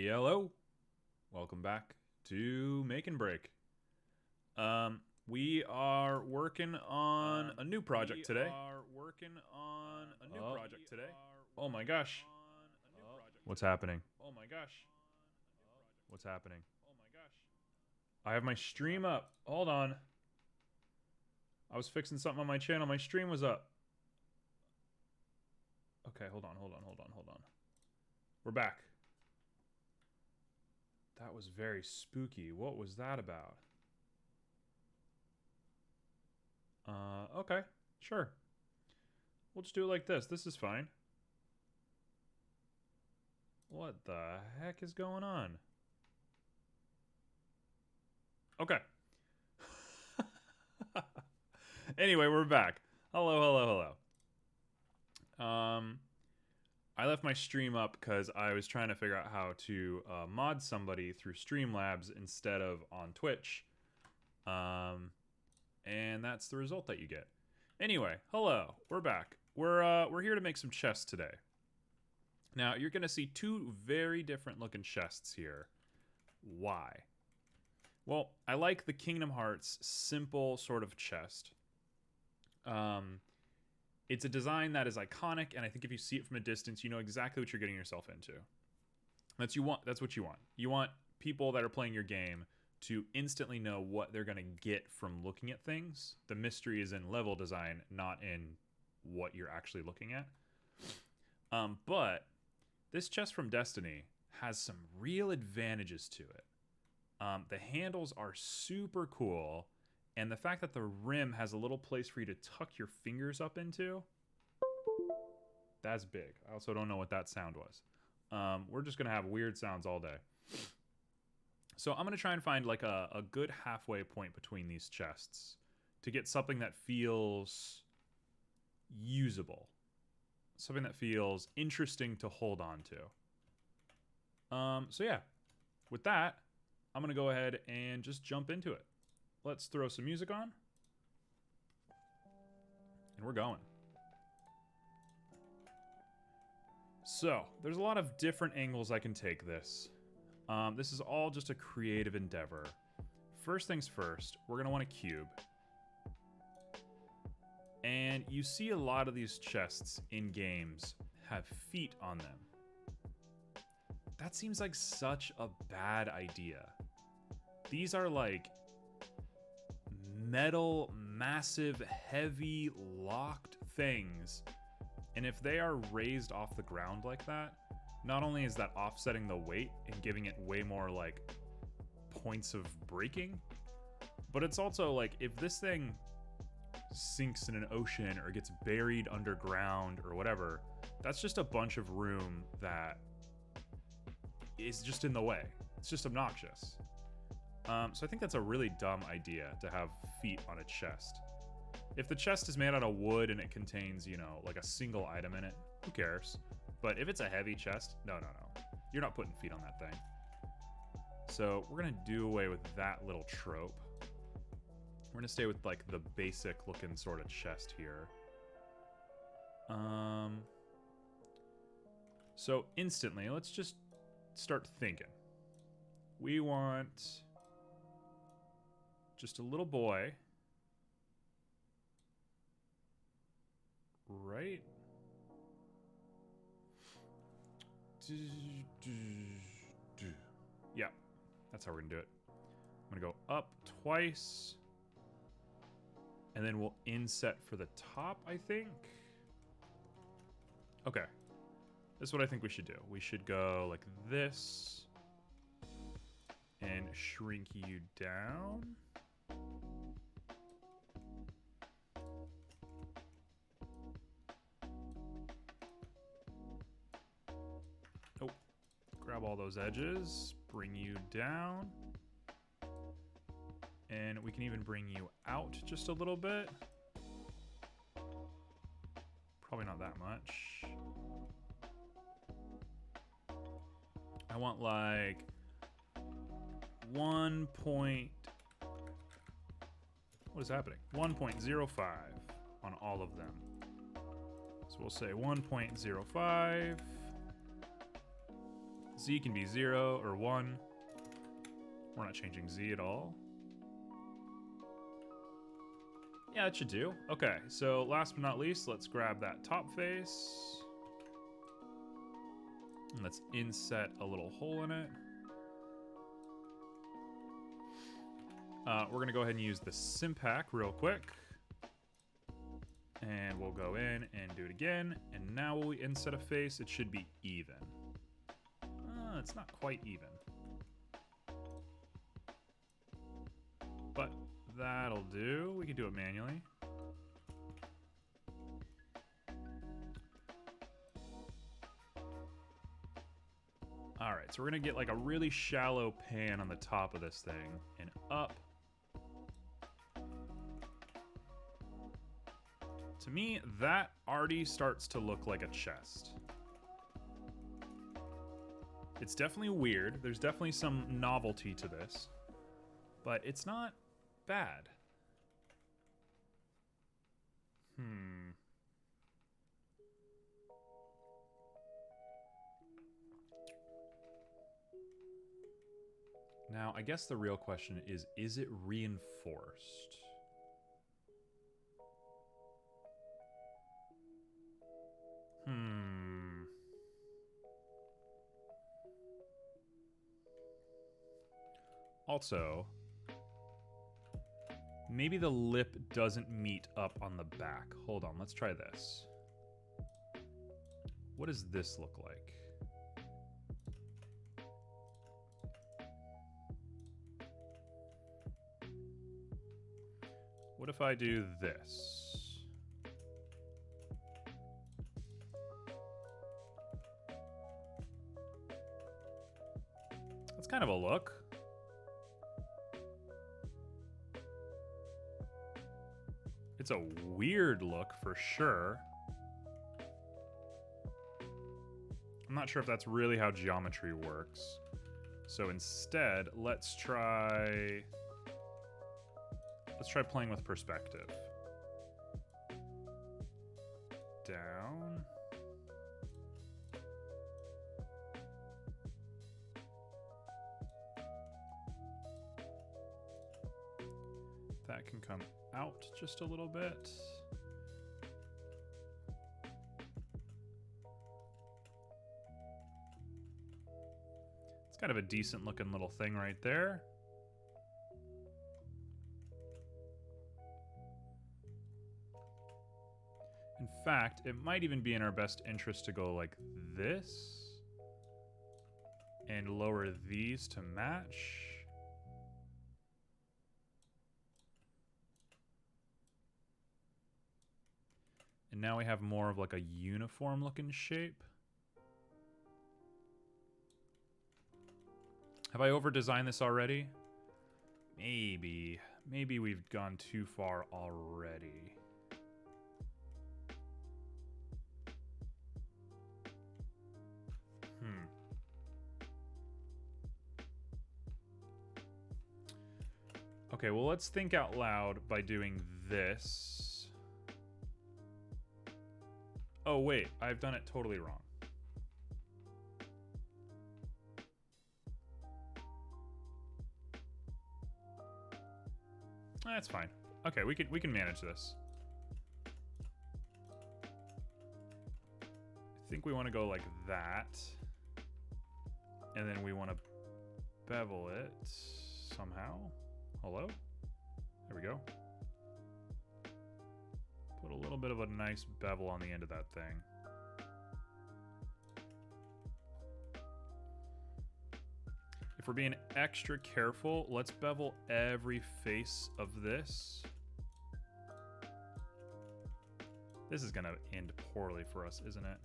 Hello, welcome back to Make and Break. We are working on a new project today. Oh my gosh. What's happening? What's happening? I have my stream up. Hold on. I was fixing something on my channel. My stream was up. Okay, hold on. We're back. That was very spooky. What was that about? Okay. Sure. We'll just do it like this. This is fine. What the heck is going on? Okay. Anyway, we're back. Hello. I left my stream up because I was trying to figure out how to mod somebody through Streamlabs instead of on Twitch. And that's the result that you get. Anyway, hello. We're back. We're here to make some chests today. Now, you're going to see two very different looking chests here. Why? Well, I like the Kingdom Hearts simple sort of chest. It's a design that is iconic, and I think if you see it from a distance, you know exactly what you're getting yourself into. That's what you want. You want people that are playing your game to instantly know what they're going to get from looking at things. The mystery is in level design, not in what you're actually looking at. But this chest from Destiny has some real advantages to it. The handles are super cool, and the fact that the rim has a little place for you to tuck your fingers up into, that's big. I also don't know what that sound was. We're just going to have weird sounds all day. So I'm going to try and find like a good halfway point between these chests to get something that feels usable. Something that feels interesting to hold on to. So yeah, with that, I'm going to go ahead and just jump into it. Let's throw some music on. And we're going. So, there's a lot of different angles I can take this. This is all just a creative endeavor. First things first, we're going to want a cube. And you see a lot of these chests in games have feet on them. That seems like such a bad idea. These are like metal, massive, heavy, locked things. And if they are raised off the ground like that, not only is that offsetting the weight and giving it way more like points of breaking, but it's also like if this thing sinks in an ocean or gets buried underground or whatever, that's just a bunch of room that is just in the way. It's just obnoxious. So I think that's a really dumb idea to have feet on a chest. If the chest is made out of wood and it contains, you know, like a single item in it, who cares? But if it's a heavy chest, no. You're not putting feet on that thing. So we're going to do away with that little trope. We're going to stay with like the basic looking sort of chest here. So instantly, let's just start thinking. We want just a little boy, right? Yeah, that's how we're gonna do it. I'm gonna go up twice, and then we'll inset for the top, I think. Okay, this is what I think we should do. We should go like this and shrink you down. Oh, grab all those edges, bring you down. And we can even bring you out just a little bit. Probably not that much. I want like 1 point... What is happening? 1.05 on all of them. So we'll say 1.05. Z can be 0 or 1. We're not changing Z at all. Yeah, that should do. Okay, so last but not least, let's grab that top face. And let's inset a little hole in it. We're gonna go ahead and use the sim pack real quick. And we'll go in and do it again. And now when we inset a face, it should be even. It's not quite even. But that'll do. We can do it manually. Alright, so we're gonna get like a really shallow pan on the top of this thing and up. To me, that already starts to look like a chest. It's definitely weird. There's definitely some novelty to this, but it's not bad. Now, I guess the real question is it reinforced? Also, maybe the lip doesn't meet up on the back. Hold on, let's try this. What does this look like? What if I do this? That's kind of a look. It's a weird look for sure. I'm not sure if that's really how geometry works. So instead, let's try playing with perspective. Down. That can come out just a little bit. It's kind of a decent looking little thing right there. In fact, it might even be in our best interest to go like this and lower these to match. And now we have more of like a uniform looking shape. Have I over-designed this already? Maybe. Maybe we've gone too far already. Okay, well, let's think out loud by doing this. Oh, wait, I've done it totally wrong. That's fine. Okay, we can manage this. I think we want to go like that. And then we want to bevel it somehow. Hello? There we go. Put a little bit of a nice bevel on the end of that thing. If we're being extra careful, let's bevel every face of this. This is gonna end poorly for us, isn't it?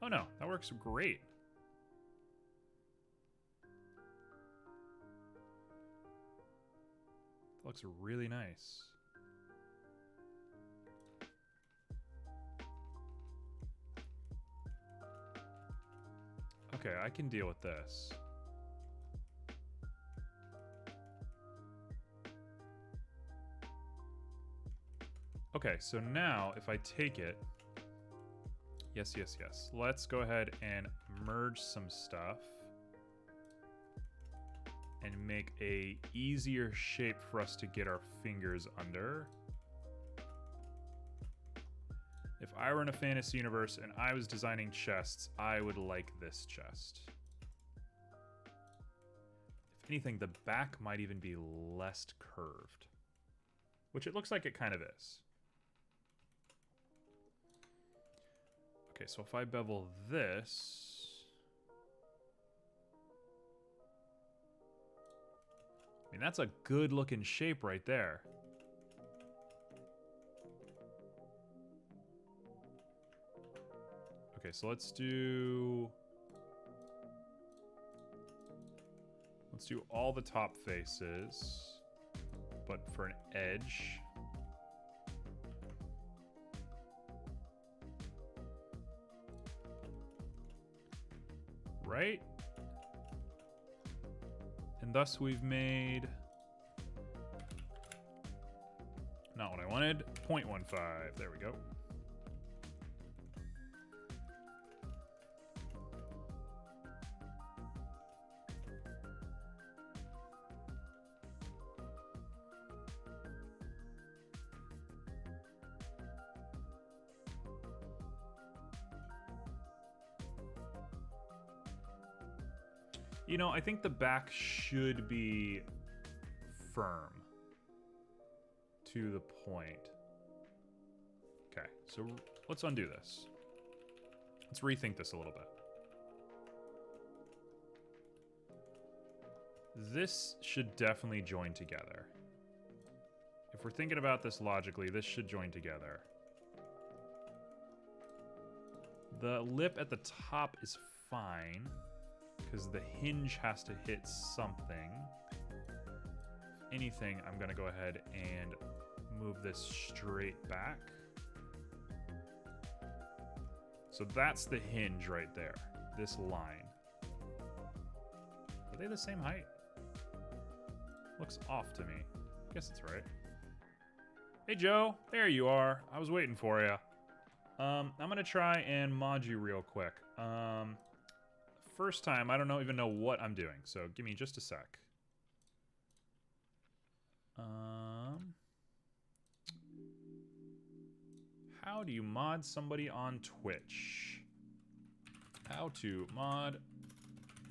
Oh no, that works great. That looks really nice. Okay, I can deal with this. Okay, so now if I take it, Yes, yes, yes. Let's go ahead and merge some stuff and make a easier shape for us to get our fingers under. If I were in a fantasy universe and I was designing chests, I would like this chest. If anything, the back might even be less curved, which it looks like it kind of is. Okay, so if I bevel this, I mean, that's a good looking shape right there. Okay, so let's do all the top faces, but for an edge. Right? And thus we've made, not what I wanted, 0.15. There we go. You know, I think the back should be firm to the point. Okay, so let's undo this. Let's rethink this a little bit. This should definitely join together. If we're thinking about this logically, this should join together. The lip at the top is fine, because the hinge has to hit something. If anything, I'm gonna go ahead and move this straight back. So that's the hinge right there, this line. Are they the same height? Looks off to me. I guess it's right. Hey Joe, there you are. I was waiting for you. I'm gonna try and mod you real quick. First time, I don't even know what I'm doing, so give me just a sec. How do you mod somebody on Twitch? How to mod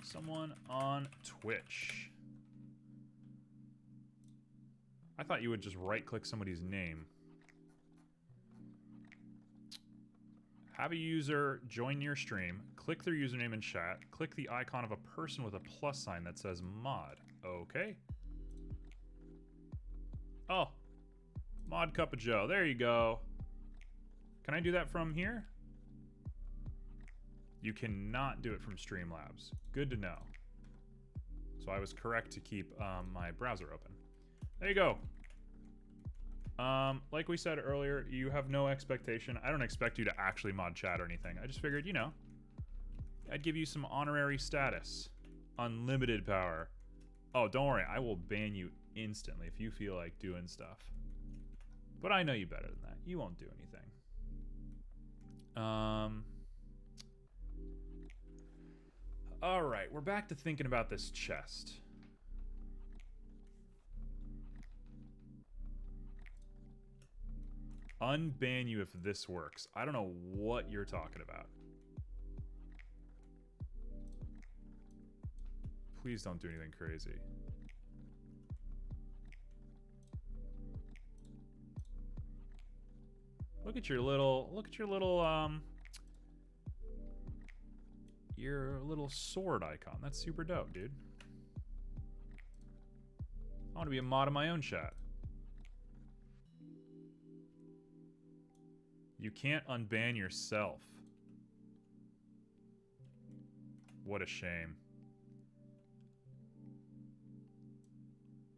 someone on Twitch. I thought you would just right-click somebody's name. Have a user join your stream, click their username in chat, click the icon of a person with a plus sign that says mod. Okay. Oh, mod Cup of Joe. There you go. Can I do that from here? You cannot do it from Streamlabs. Good to know. So I was correct to keep my browser open. There you go. Like we said earlier, you have no expectation. I don't expect you to actually mod chat or anything. I just figured, you know, I'd give you some honorary status. Unlimited power. Oh, don't worry. I will ban you instantly if you feel like doing stuff. But I know you better than that. You won't do anything. Alright, we're back to thinking about this chest. Unban you if this works. I don't know what you're talking about. Please don't do anything crazy. Look at your little sword icon. That's super dope, dude. I want to be a mod of my own chat. You can't unban yourself. What a shame.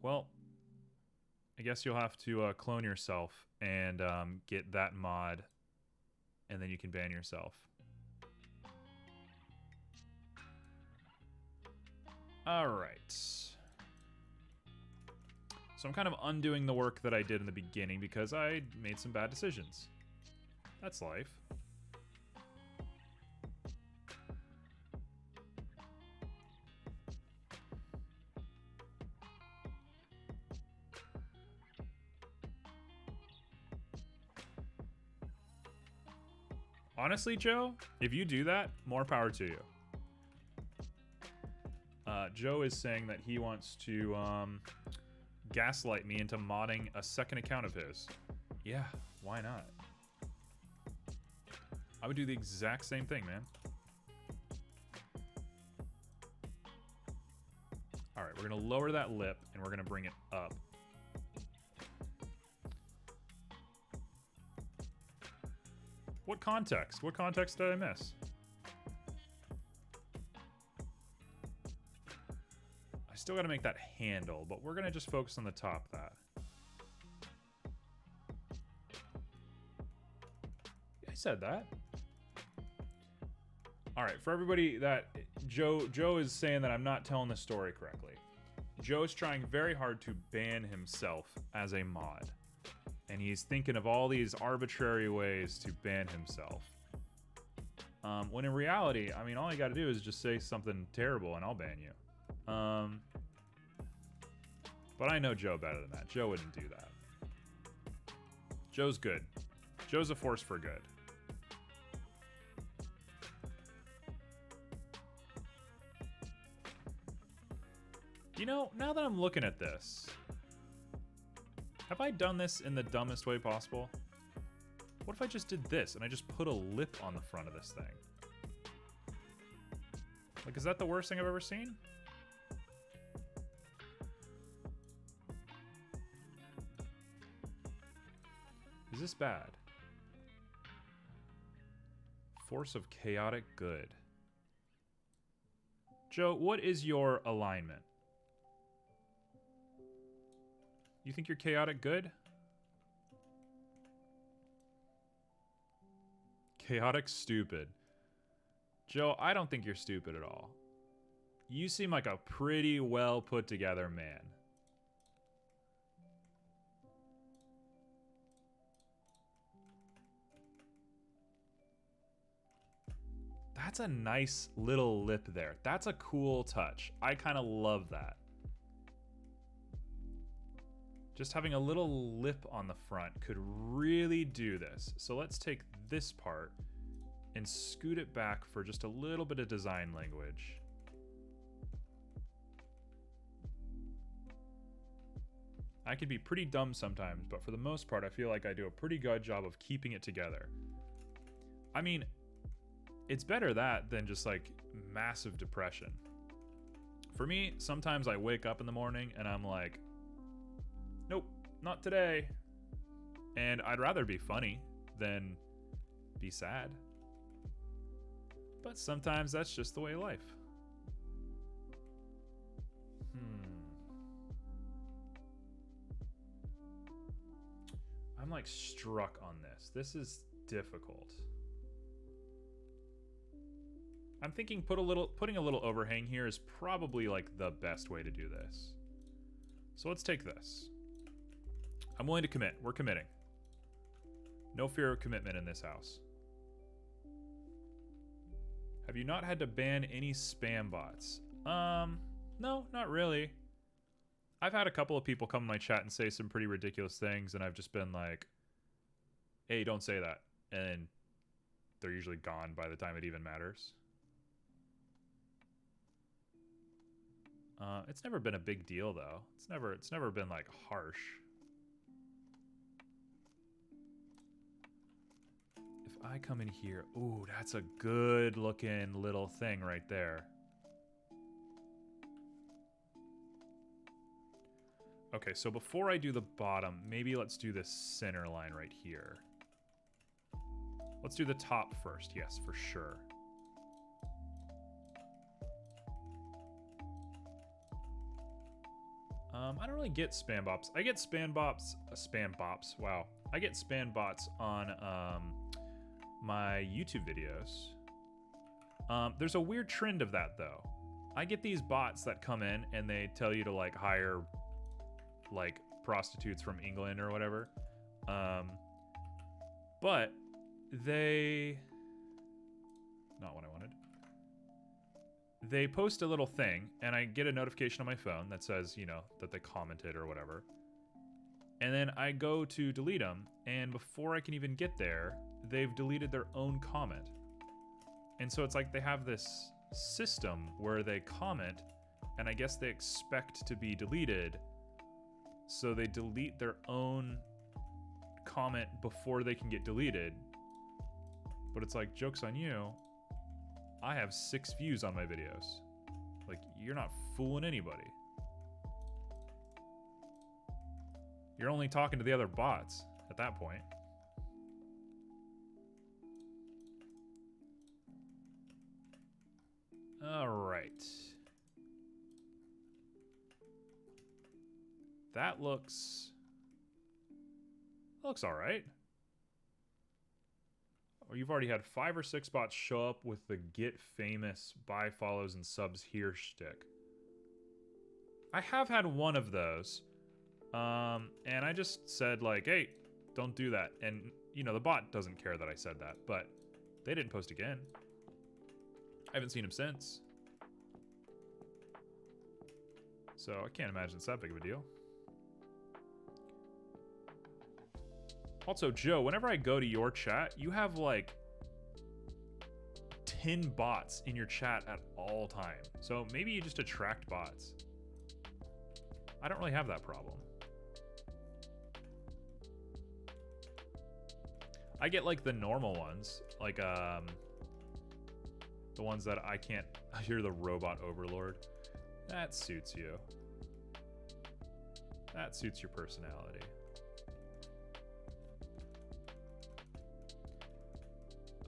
Well, I guess you'll have to clone yourself and get that mod, and then you can ban yourself. Alright. So I'm kind of undoing the work that I did in the beginning because I made some bad decisions. That's life. Honestly, Joe, if you do that, more power to you. Joe is saying that he wants to gaslight me into modding a second account of his. Yeah, why not? I would do the exact same thing, man. All right, we're gonna lower that lip and we're gonna bring it up. What context? What context did I miss? I still gotta make that handle, but we're gonna just focus on the top of that. Yeah, I said that. All right, for everybody that Joe is saying that I'm not telling the story correctly. Joe is trying very hard to ban himself as a mod. And he's thinking of all these arbitrary ways to ban himself. When in reality, I mean, all you gotta do is just say something terrible and I'll ban you. But I know Joe better than that. Joe wouldn't do that. Joe's good. Joe's a force for good. You know, now that I'm looking at this, have I done this in the dumbest way possible? What if I just did this and I just put a lip on the front of this thing? Like, is that the worst thing I've ever seen? Is this bad? Force of chaotic good. Joe, what is your alignment? You think you're chaotic good? Chaotic stupid. Joe, I don't think you're stupid at all. You seem like a pretty well put together man. That's a nice little lip there. That's a cool touch. I kind of love that. Just having a little lip on the front could really do this. So let's take this part and scoot it back for just a little bit of design language. I can be pretty dumb sometimes, but for the most part, I feel like I do a pretty good job of keeping it together. I mean, it's better that than just like massive depression. For me, sometimes I wake up in the morning and I'm like, nope, not today. And I'd rather be funny than be sad. But sometimes that's just the way of life. I'm like struck on this. This is difficult. I'm thinking putting a little overhang here is probably like the best way to do this. So let's take this. I'm willing to commit. We're committing. No fear of commitment in this house. Have you not had to ban any spam bots? No, not really. I've had a couple of people come in my chat and say some pretty ridiculous things, and I've just been like, hey, don't say that. And they're usually gone by the time it even matters. It's never been a big deal though. It's never been like harsh. If I come in here, ooh, that's a good looking little thing right there. Okay, so before I do the bottom, maybe let's do this center line right here. Let's do the top first, yes, for sure. I don't really get spam bops. I get spam bops, wow. I get spam bots on my YouTube videos. There's a weird trend of that though. I get these bots that come in and they tell you to like hire like prostitutes from England or whatever. But they, not what I wanted. They post a little thing and I get a notification on my phone that says, you know, that they commented or whatever. And then I go to delete them, and before I can even get there, they've deleted their own comment. And so it's like they have this system where they comment, and I guess they expect to be deleted, so they delete their own comment before they can get deleted. But it's like, joke's on you, I have 6 views on my videos. Like, you're not fooling anybody. You're only talking to the other bots at that point. All right. That looks all right. Oh, you've already had 5 or 6 bots show up with the get famous, buy follows, and subs here shtick. I have had one of those. And I just said like, hey, don't do that. And, you know, the bot doesn't care that I said that, but they didn't post again. I haven't seen him since. So I can't imagine it's that big of a deal. Also, Joe, whenever I go to your chat, you have like 10 bots in your chat at all time. So maybe you just attract bots. I don't really have that problem. I get like the normal ones, like the ones that I can't. You're the robot overlord. That suits you. That suits your personality.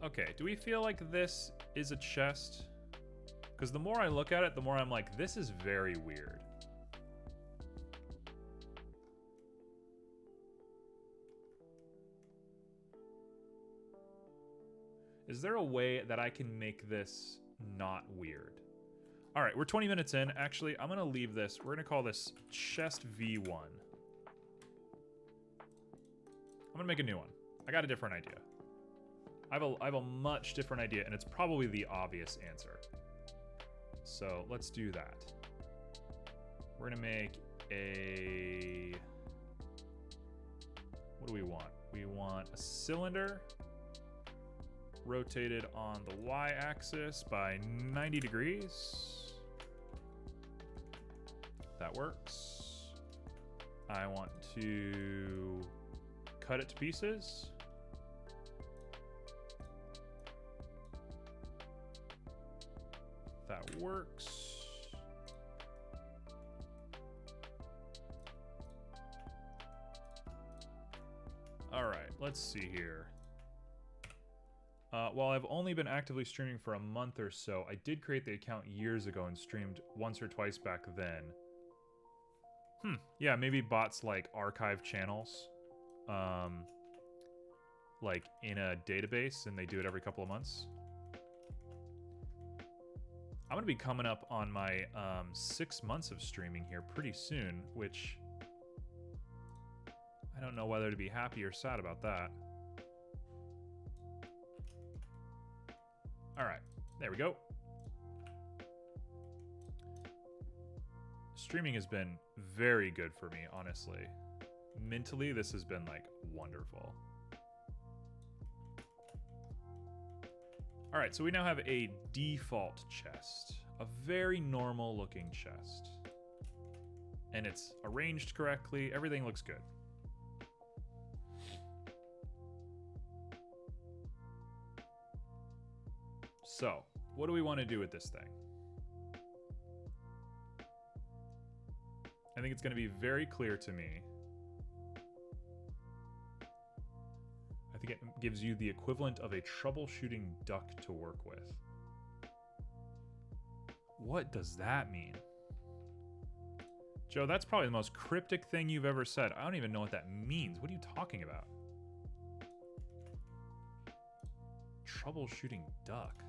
Okay, do we feel like this is a chest? Because the more I look at it, the more I'm like, this is very weird. Is there a way that I can make this not weird? All right, we're 20 minutes in. Actually, I'm going to leave this. We're going to call this Chest V1. I'm going to make a new one. I got a different idea. I have a much different idea, and it's probably the obvious answer. So let's do that. We're going to make a... What do we want? We want a cylinder rotated on the y-axis by 90 degrees. That works. I want to cut it to pieces. That works. All right, let's see here. While I've only been actively streaming for a month or so, I did create the account years ago and streamed once or twice back then. Yeah, maybe bots like archive channels, like in a database, and they do it every couple of months. I'm gonna be coming up on my 6 months of streaming here pretty soon, which I don't know whether to be happy or sad about that. All right, there we go. Streaming has been very good for me, honestly. Mentally, this has been like wonderful. All right, so we now have a default chest, a very normal looking chest. And it's arranged correctly, everything looks good. So, what do we want to do with this thing? I think it's going to be very clear to me. I think it gives you the equivalent of a troubleshooting duck to work with. What does that mean? Joe, that's probably the most cryptic thing you've ever said. I don't even know what that means. What are you talking about? Troubleshooting duck.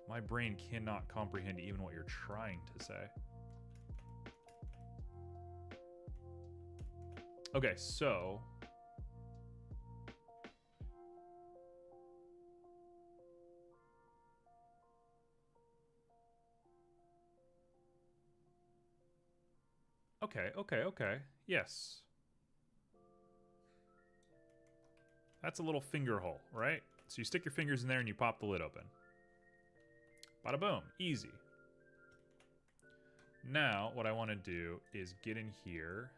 My brain cannot comprehend even what you're trying to say. Okay, so... Okay, okay, okay. Yes. That's a little finger hole, right? So you stick your fingers in there and you pop the lid open. Bada boom. Easy. Now, what I want to do is get in here.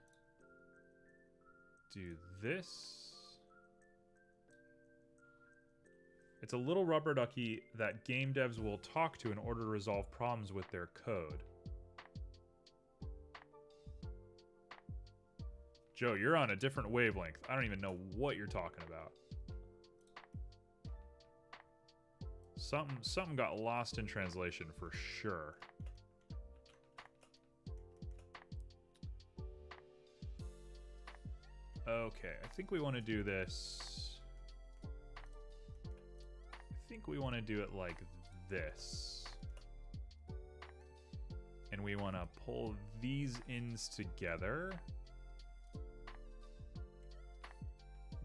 Do this. It's a little rubber ducky that game devs will talk to in order to resolve problems with their code. Joe, you're on a different wavelength. I don't even know what you're talking about. Something got lost in translation for sure. Okay, I think we want to do this. I think we want to do it like this. And we want to pull these ends together.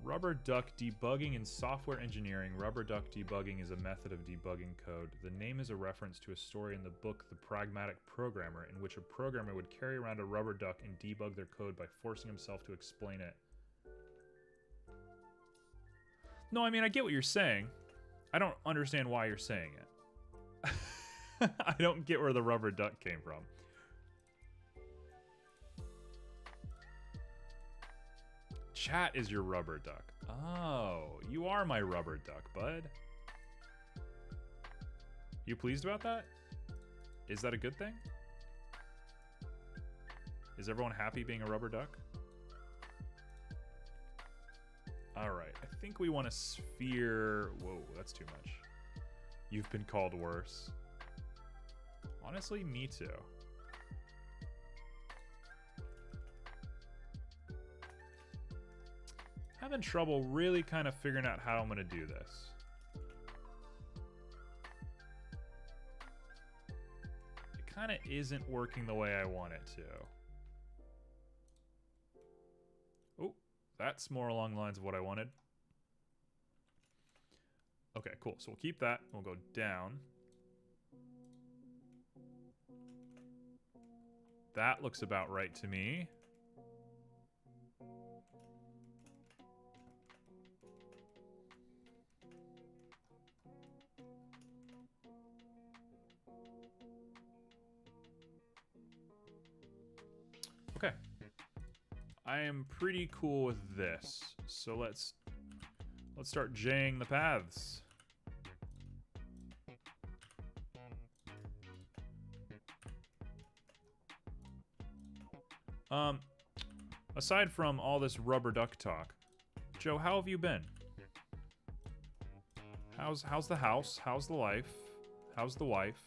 Rubber duck debugging in software engineering. Rubber duck debugging is a method of debugging code. The name is a reference to a story in the book The Pragmatic Programmer, in which a programmer would carry around a rubber duck and debug their code by forcing himself to explain it. No, I mean, I get what you're saying. I don't understand why you're saying it. I don't get where the rubber duck came from. Chat is your rubber duck. Oh, you are my rubber duck, bud. You pleased about that? Is that a good thing? Is everyone happy being a rubber duck? Alright, I think we want a sphere. Whoa, that's too much. You've been called worse. Honestly, me too. Having trouble really kind of figuring out how I'm going to do this. It kind of isn't working the way I want it to. Oh, that's more along the lines of what I wanted. Okay, cool. So we'll keep that. We'll go down. That looks about right to me. Okay. I am pretty cool with this. So let's start J'ing the paths. Aside from all this rubber duck talk, Joe, how have you been? How's the house? How's the life? How's the wife?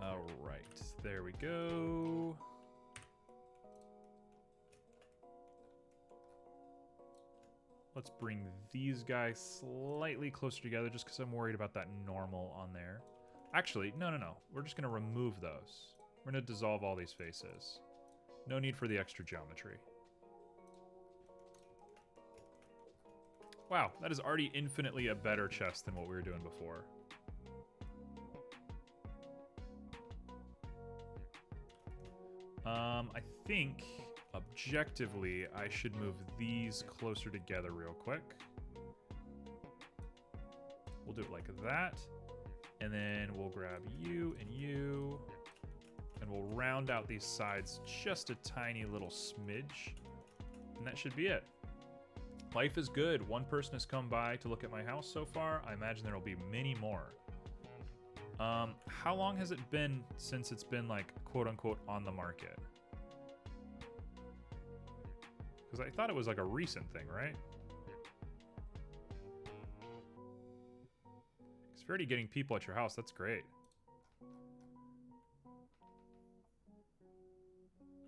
All right, there we go. Let's bring these guys slightly closer together just because I'm worried about that normal on there. Actually, no. We're just going to remove those. We're going to dissolve all these faces. No need for the extra geometry. Wow, that is already infinitely a better chest than what we were doing before. I think, objectively, I should move these closer together real quick. We'll do it like that. And then we'll grab you, and we'll round out these sides just a tiny little smidge. And that should be it. Life is good. One person has come by to look at my house so far. I imagine there will be many more. How long has it been since it's been, like, quote-unquote on the market? Because I thought it was like a recent thing, right? Because if you're already getting people at your house, that's great.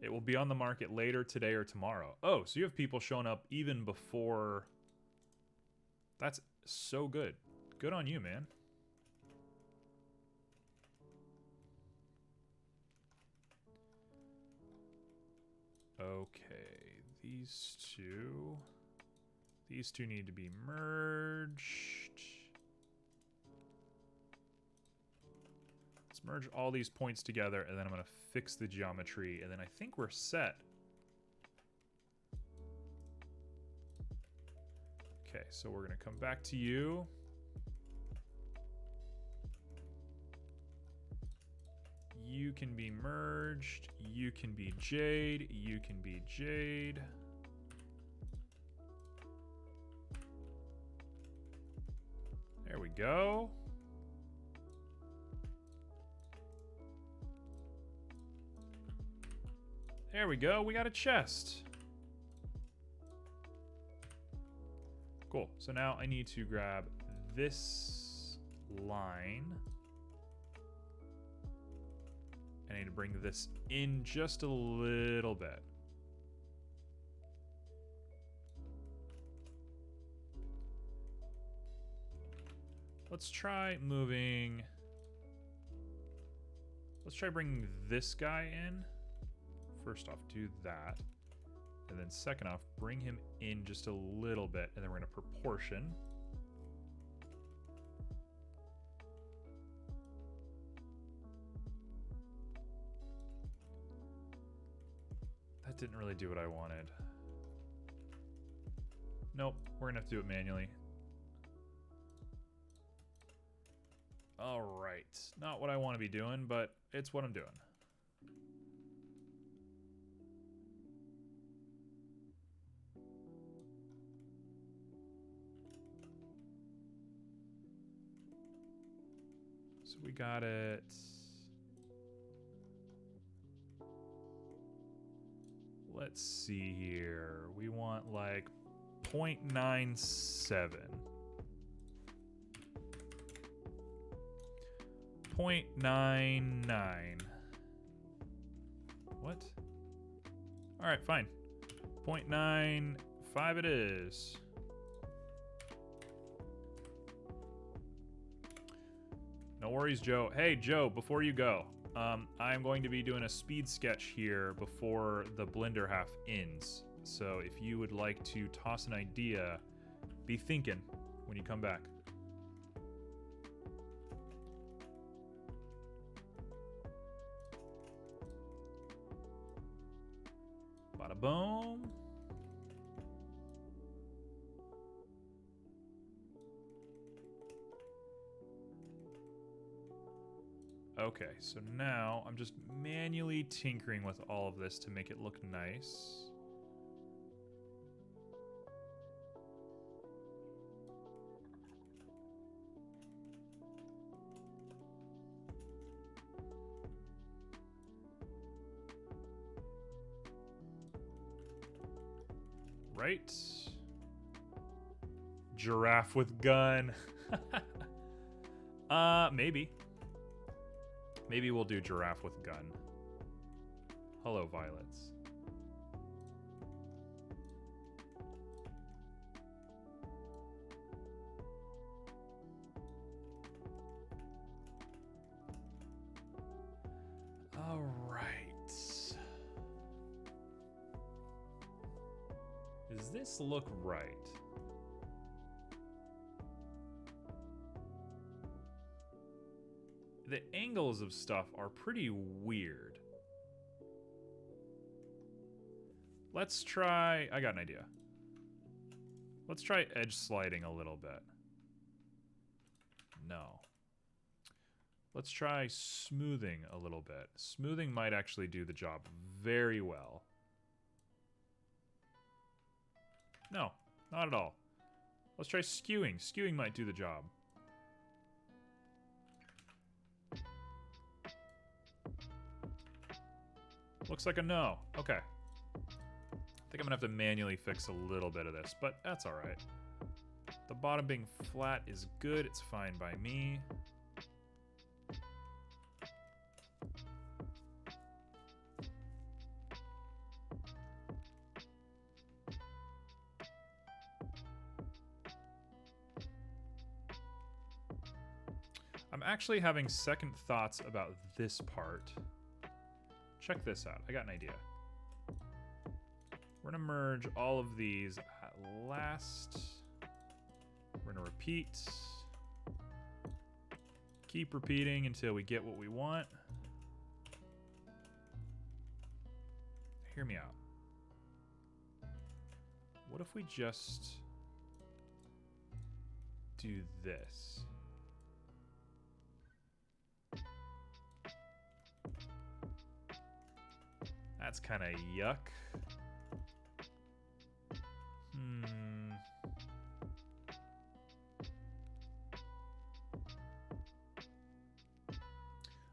It will be on the market later today or tomorrow. Oh, so you have people showing up even before... That's so good. Good on you, man. Okay, these two need to be merged. Let's merge all these points together, and then I'm going to fix the geometry, and then I think we're set. Okay, so we're going to come back to you. You can be merged. You can be Jade. You can be Jade. There we go. There we go. We got a chest. Cool. So now I need to grab this line. I need to bring this in just a little bit. Let's try moving. Let's try bringing this guy in. First off, do that. And then second off, bring him in just a little bit. And then we're going to proportion. That didn't really do what I wanted. Nope, we're going to have to do it manually. All right, not what I want to be doing, but it's what I'm doing. So we got it. Let's see here. We want like 0.97. 0.99. What? All right, fine. 0.95 it is. No worries, Joe. Hey, Joe, before you go, I'm going to be doing a speed sketch here before the blender half ends. So if you would like to toss an idea, be thinking when you come back. Bada boom. Okay, so now I'm just manually tinkering with all of this to make it look nice. Right? Giraffe with gun. Maybe. Maybe we'll do giraffe with gun. Hello, violets. All right. Does this look right? The angles of stuff are pretty weird. Let's try... I got an idea. Let's try edge sliding a little bit. No. Let's try smoothing a little bit. Smoothing might actually do the job very well. No, not at all. Let's try skewing. Skewing might do the job. Looks like a no. Okay. I think I'm gonna have to manually fix a little bit of this, but that's all right. The bottom being flat is good. It's fine by me. I'm actually having second thoughts about this part. Check this out. I got an idea. We're gonna merge all of these at last. We're gonna repeat. Keep repeating until we get what we want. Hear me out. What if we just do this? That's kind of yuck.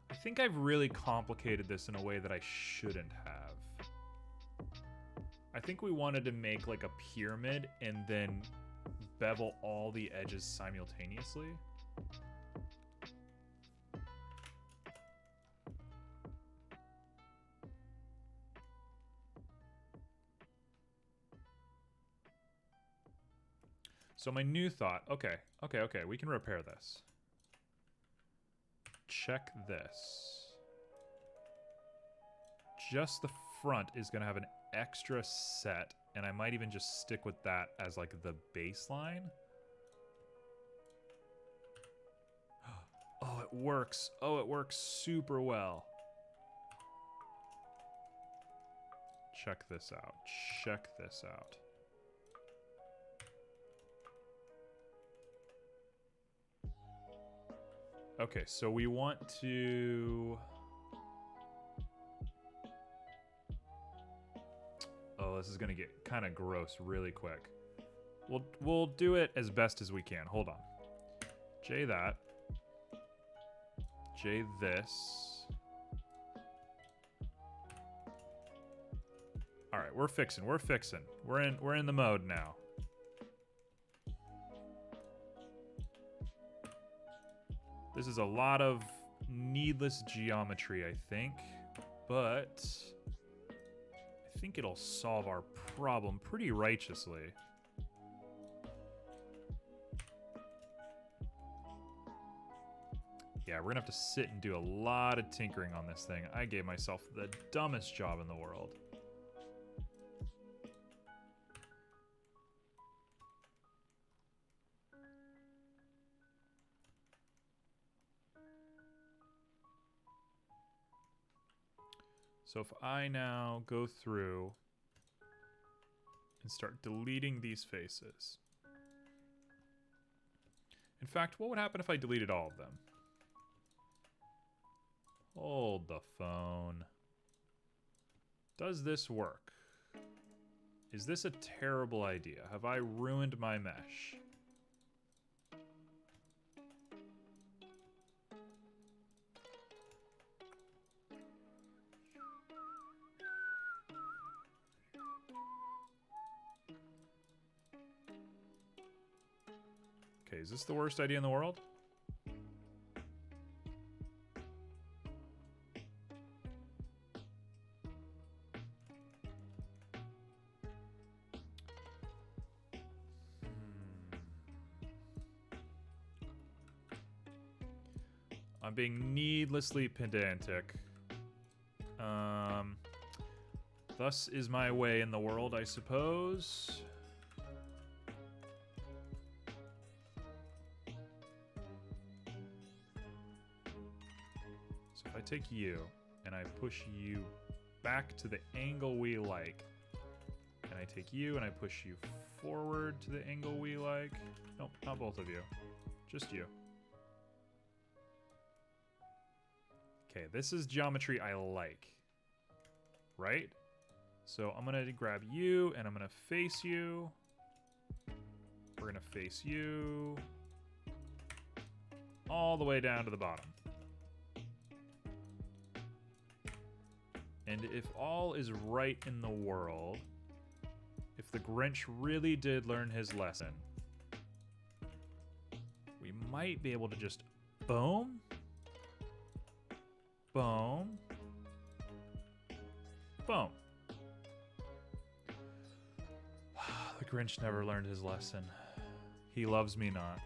I think I've really complicated this in a way that I shouldn't have. I think we wanted to make like a pyramid and then bevel all the edges simultaneously. So my new thought, okay, we can repair this. Check this. Just the front is gonna have an extra set, and I might even just stick with that as like the baseline. Oh, it works. Oh, it works super well. Check this out. Check this out. Okay, so we want to... Oh, this is gonna get kind of gross really quick. We'll do it as best as we can. Hold on. J that. J this. All right, we're fixing. We're in the mode now. This is a lot of needless geometry, I think, but I think it'll solve our problem pretty righteously. Yeah, we're gonna have to sit and do a lot of tinkering on this thing. I gave myself the dumbest job in the world. So if I now go through and start deleting these faces. In fact, what would happen if I deleted all of them? Hold the phone. Does this work? Is this a terrible idea? Have I ruined my mesh? Okay, is this the worst idea in the world? I'm being needlessly pedantic. Thus is my way in the world, I suppose. So if I take you and I push you back to the angle we like, and I take you and I push you forward to the angle we like. Nope, not both of you. Just you. Okay, this is geometry I like. Right? So I'm gonna grab you and I'm gonna face you. We're gonna face you all the way down to the bottom. And if all is right in the world, if the Grinch really did learn his lesson, we might be able to just boom, boom, boom. The Grinch never learned his lesson. He loves me not.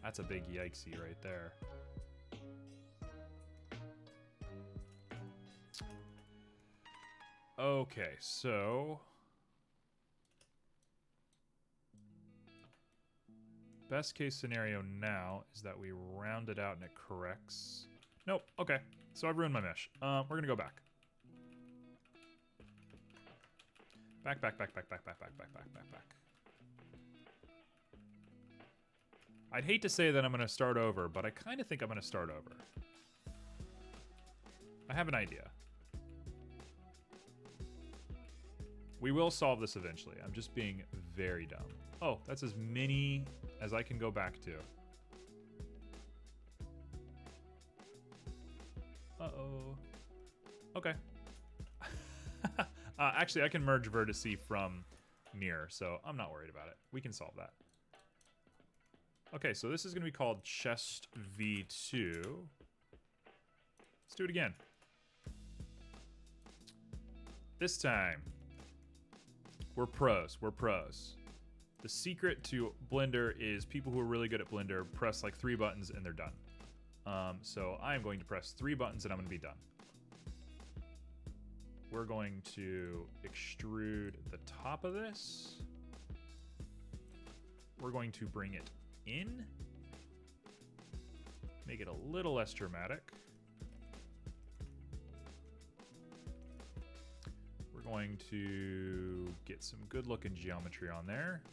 That's a big yikesy right there. Okay, so best case scenario now is that we round it out and it corrects. Nope. Okay, so I've ruined my mesh. We're gonna go back. Back. I'd hate to say that I'm gonna start over, but I kind of think I'm gonna start over. I have an idea. We will solve this eventually. I'm just being very dumb. Oh, that's as many as I can go back to. Uh-oh. Okay. Actually, I can merge vertice from mirror, so I'm not worried about it. We can solve that. Okay, so this is going to be called chest V2. Let's do it again. This time, we're pros. We're pros. The secret to Blender is people who are really good at Blender press like 3 buttons and they're done. So I'm going to press 3 buttons and I'm going to be done. We're going to extrude the top of this. We're going to bring it in. Make it a little less dramatic. We're going to get some good looking geometry on there.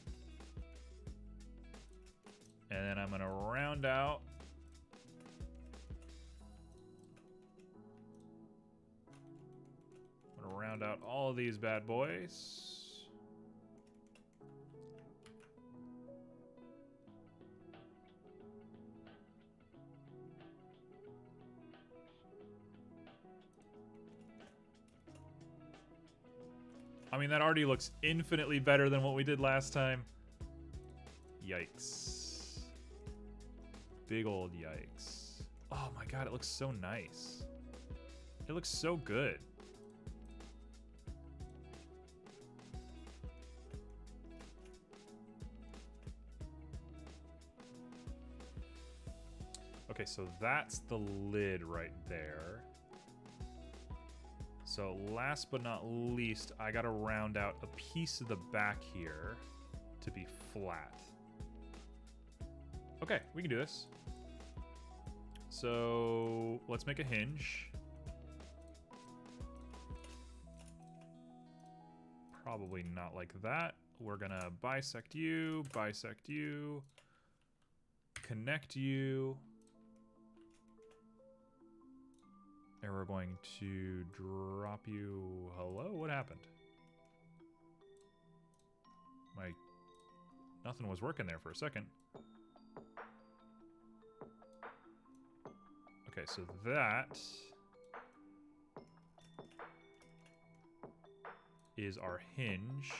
And then I'm going to round out all of these bad boys. I mean, that already looks infinitely better than what we did last time. Yikes. Big old yikes. Oh my god, it looks so nice. It looks so good. Okay, so that's the lid right there. So last but not least, I gotta round out a piece of the back here to be flat. Okay, we can do this. So let's make a hinge. Probably not like that. We're gonna bisect you, connect you. And we're going to drop you. Hello? What happened? Nothing was working there for a second. Okay, so that is our hinge.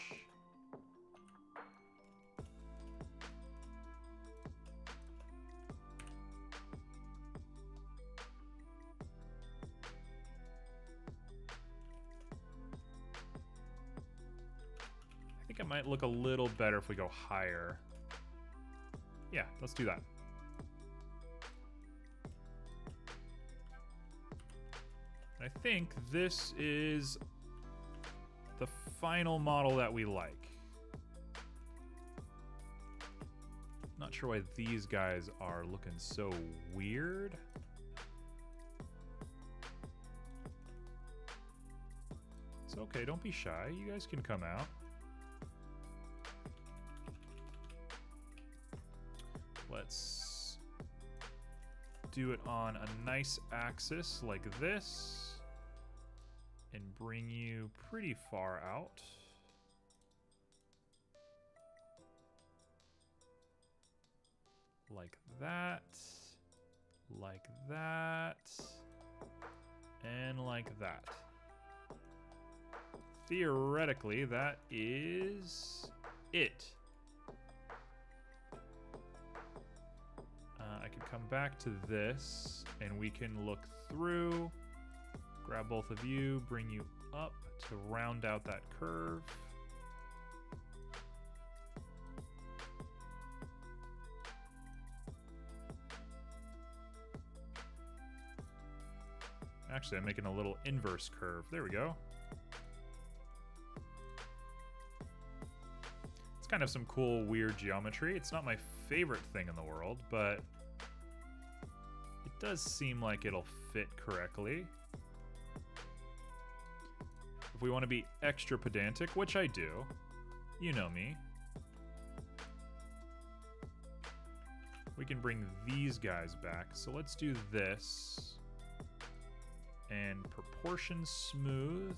I think it might look a little better if we go higher. Yeah, let's do that. I think this is the final model that we like. Not sure why these guys are looking so weird. It's okay, don't be shy. You guys can come out. Let's do it on a nice axis like this and bring you pretty far out. Like that, and like that. Theoretically, that is it. I can come back to this, and we can look through, grab both of you, bring you up to round out that curve. Actually, I'm making a little inverse curve. There we go. kind of some cool, weird geometry. It's not my favorite thing in the world, but it does seem like it'll fit correctly. If we want to be extra pedantic, which I do, you know me, we can bring these guys back. So let's do this. And proportion smooth.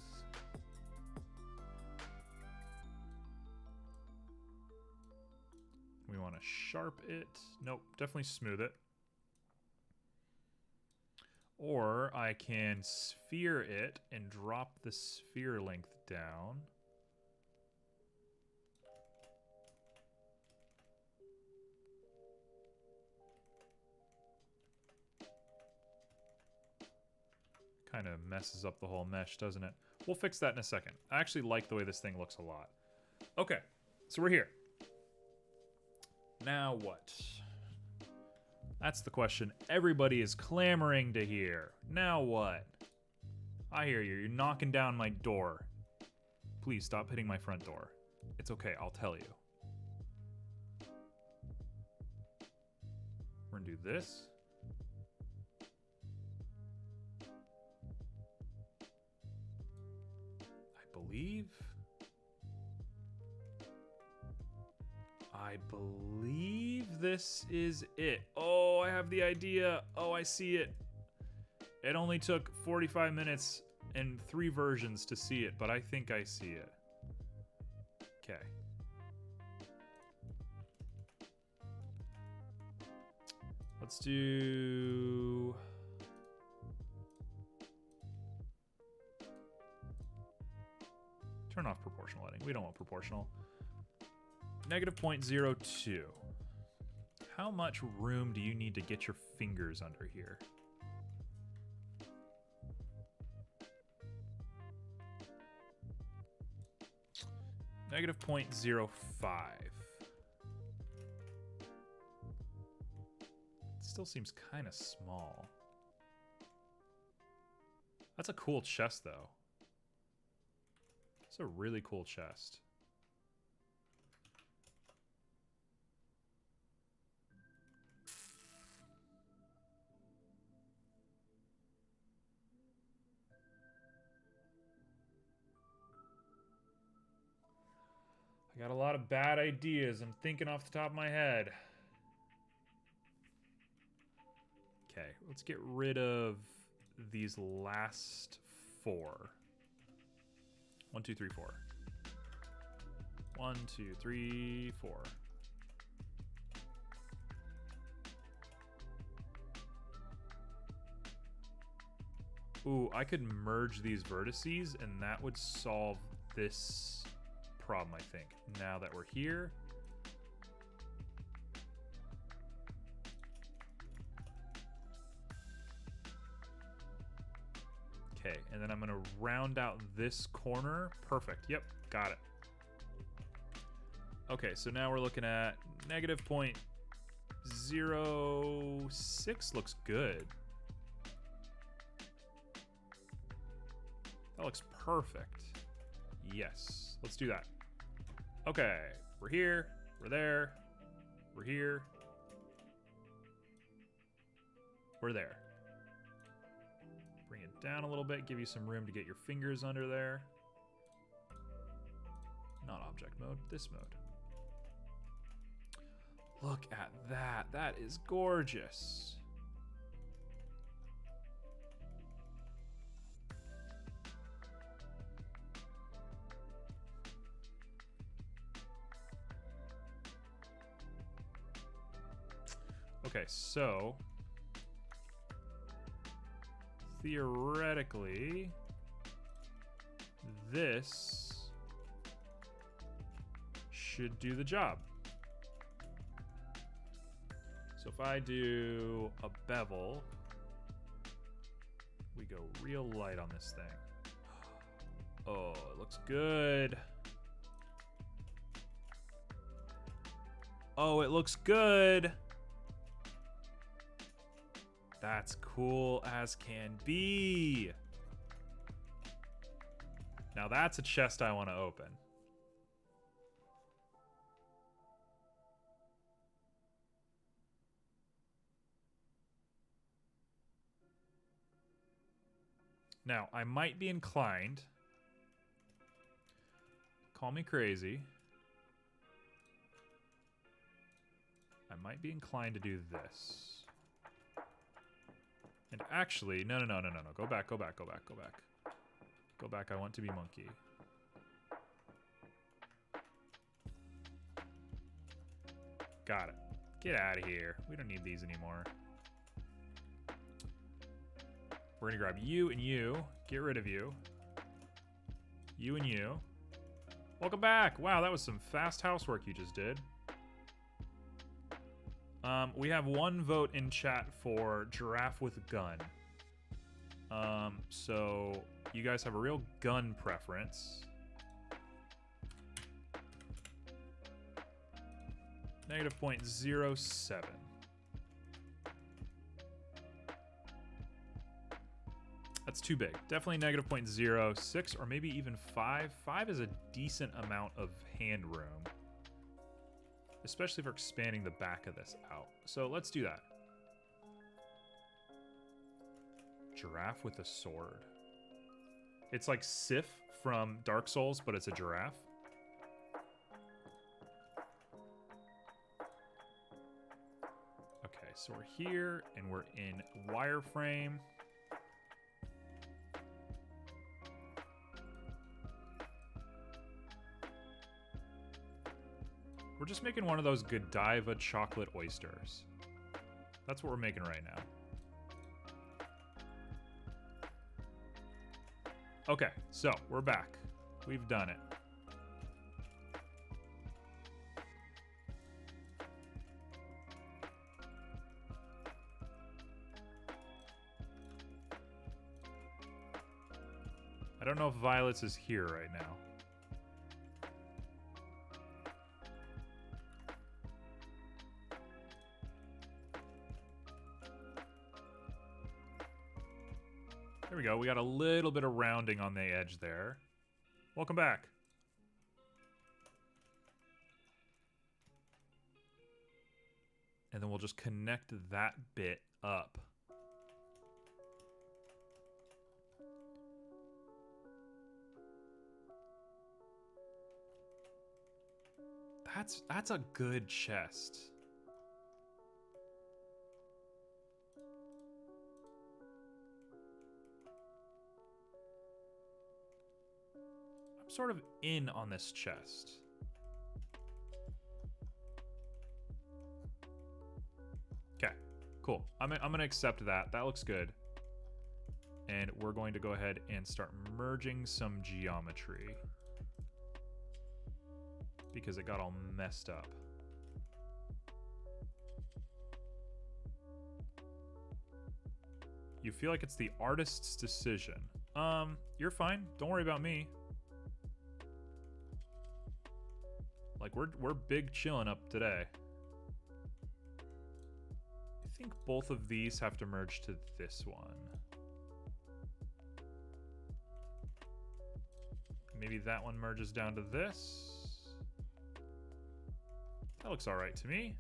We want to sharp it. Nope, definitely smooth it. Or I can sphere it and drop the sphere length down. Kind of messes up the whole mesh, doesn't it? We'll fix that in a second. I actually like the way this thing looks a lot. Okay, so we're here. Now what? That's the question everybody is clamoring to hear. Now what? I hear you. You're knocking down my door. Please stop hitting my front door. It's okay, I'll tell you. We're gonna do this. I believe this is it. Oh, I have the idea. Oh, I see it. It only took 45 minutes and 3 versions to see it, but I think I see it. Okay. Let's do... Turn off proportional lighting. We don't want proportional. Negative 0.02. How much room do you need to get your fingers under here? Negative 0.05. Still seems kind of small. That's a cool chest, though. It's a really cool chest. I got a lot of bad ideas. I'm thinking off the top of my head. Okay, let's get rid of these last 4. 1, 2, 3, 4. 1, 2, 3, 4. Ooh, I could merge these vertices and that would solve this problem, I think. Now that we're here. Okay, and then I'm gonna round out this corner. Perfect, yep, got it. Okay, so now we're looking at negative 0.06 looks good. That looks perfect. Yes, let's do that. Okay, we're here, we're there, we're here, we're there. Bring it down a little bit, give you some room to get your fingers under there. Not object mode, this mode. Look at that, that is gorgeous. Okay, so theoretically, this should do the job. So if I do a bevel, we go real light on this thing. Oh, it looks good. Oh, it looks good. That's cool as can be. Now that's a chest I want to open. Now, I might be inclined. Call me crazy. I might be inclined to do this. And actually, no. Go back. Go back, I want to be monkey. Got it. Get out of here. We don't need these anymore. We're gonna grab you and you. Get rid of you. You and you. Welcome back. Wow, that was some fast housework you just did. We have one vote in chat for giraffe with gun. So you guys have a real gun preference. Negative 0.07. That's too big. Definitely negative 0.06 or maybe even 5. 5 is a decent amount of hand room. Especially for expanding the back of this out. So let's do that. Giraffe with a sword. It's like Sif from Dark Souls, but it's a giraffe. Okay, so we're here and we're in wireframe. We're just making one of those Godiva chocolate oysters. That's what we're making right now. Okay, so we're back. We've done it. I don't know if Violet's is here right now. There we go. We got a little bit of rounding on the edge there. Welcome back. And then we'll just connect that bit up. That's a good chest. I'm sort of in on this chest. Okay, cool. I'm gonna accept that. That looks good. And we're going to go ahead and start merging some geometry. Because it got all messed up. You feel like it's the artist's decision. You're fine. Don't worry about me. Like, we're big chilling up today. I think both of these have to merge to this one. Maybe that one merges down to this. That looks all right to me.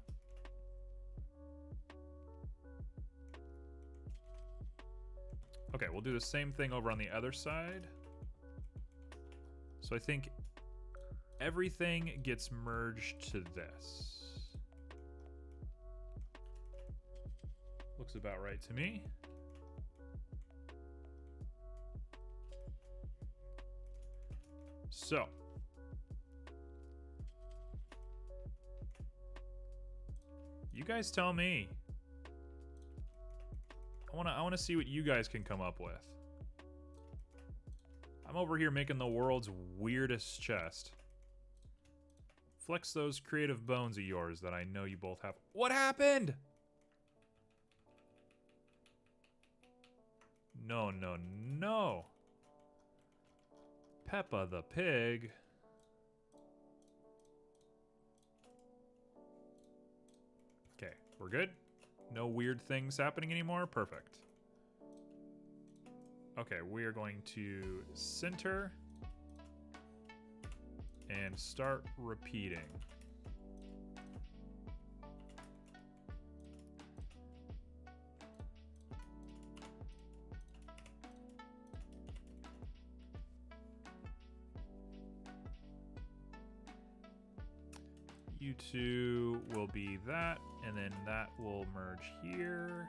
Okay, we'll do the same thing over on the other side. So I think everything gets merged to this. Looks about right to me. So. You guys tell me. I wanna see what you guys can come up with. I'm over here making the world's weirdest chest. Flex those creative bones of yours that I know you both have. What happened? No, no, no. Peppa the pig. Okay, we're good. No weird things happening anymore. Perfect. Okay, we are going to center and start repeating. You two will be that, and then that will merge here.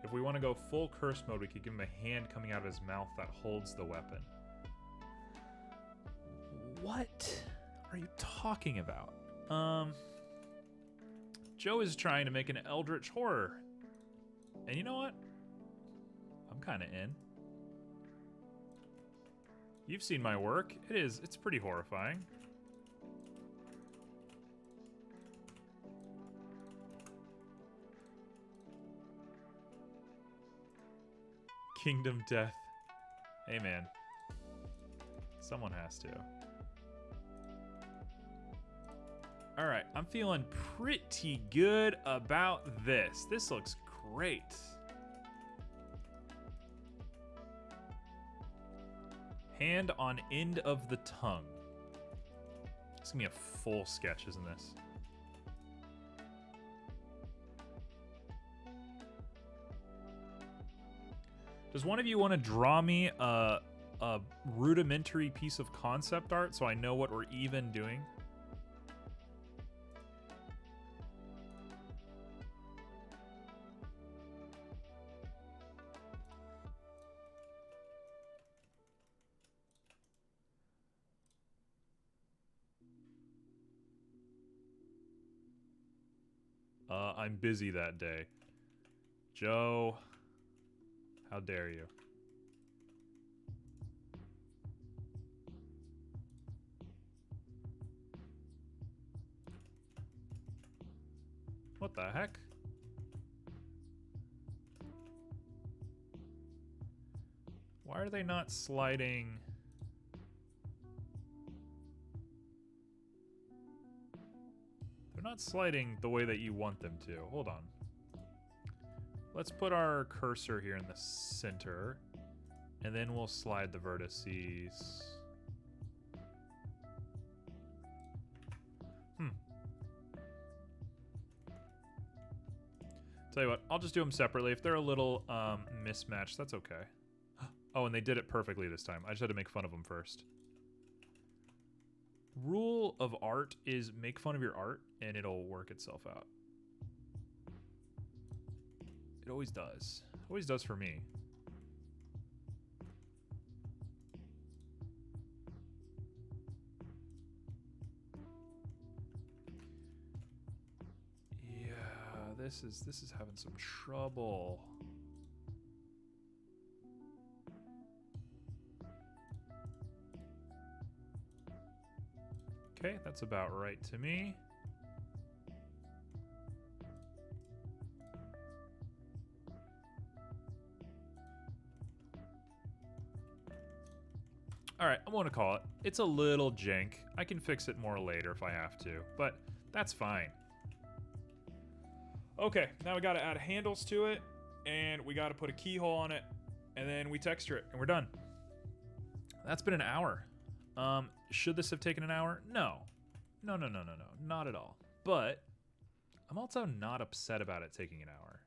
If we want to go full curse mode, we could give him a hand coming out of his mouth that holds the weapon. What are you talking about? Joe is trying to make an eldritch horror. And you know what? I'm kind of in. You've seen my work. It's pretty horrifying. Kingdom Death. Hey, man. Someone has to. All right, I'm feeling pretty good about this. This looks great. Hand on end of the tongue. It's gonna be a full sketch, isn't this? Does one of you want to draw me a rudimentary piece of concept art so I know what we're even doing? I'm busy that day. Joe, how dare you? What the heck? Why are they not sliding? They're not sliding the way that you want them to. Hold on. Let's put our cursor here in the center, and then we'll slide the vertices. Tell you what, I'll just do them separately. If they're a little mismatched, that's okay. Oh, and they did it perfectly this time. I just had to make fun of them first. Rule of art is make fun of your art, and it'll work itself out. It always does. Always does for me. Yeah, this is having some trouble. Okay, that's about right to me. All right, I'm gonna call it. It's a little jank. I can fix it more later if I have to, but that's fine. Okay, now we gotta add handles to it, and we gotta put a keyhole on it, and then we texture it, and we're done. That's been an hour. Should this have taken an hour? No. No, not at all. But I'm also not upset about it taking an hour.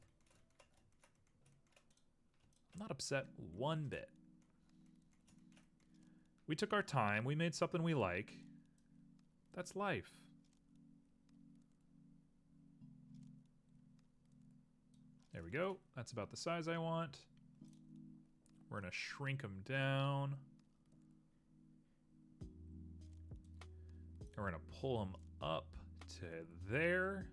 I'm not upset one bit. We took our time. We made something we like. That's life. There we go. That's about the size I want. We're going to shrink them down. And we're going to pull them up to there.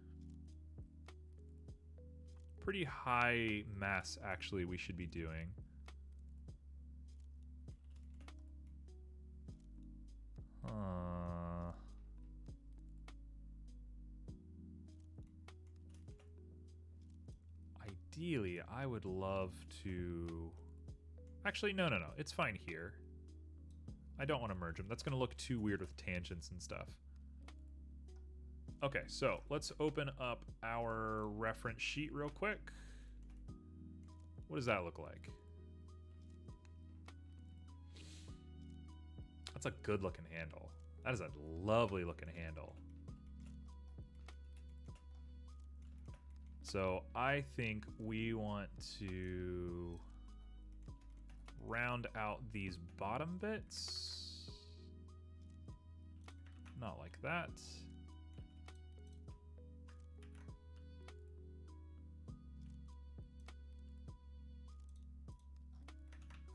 Pretty high mass, actually, we should be doing. Ideally, I would love to... Actually, no. It's fine here. I don't want to merge them. That's going to look too weird with tangents and stuff. Okay, so let's open up our reference sheet real quick. What does that look like? That's a good looking handle. That is a lovely looking handle. So I think we want to round out these bottom bits. Not like that.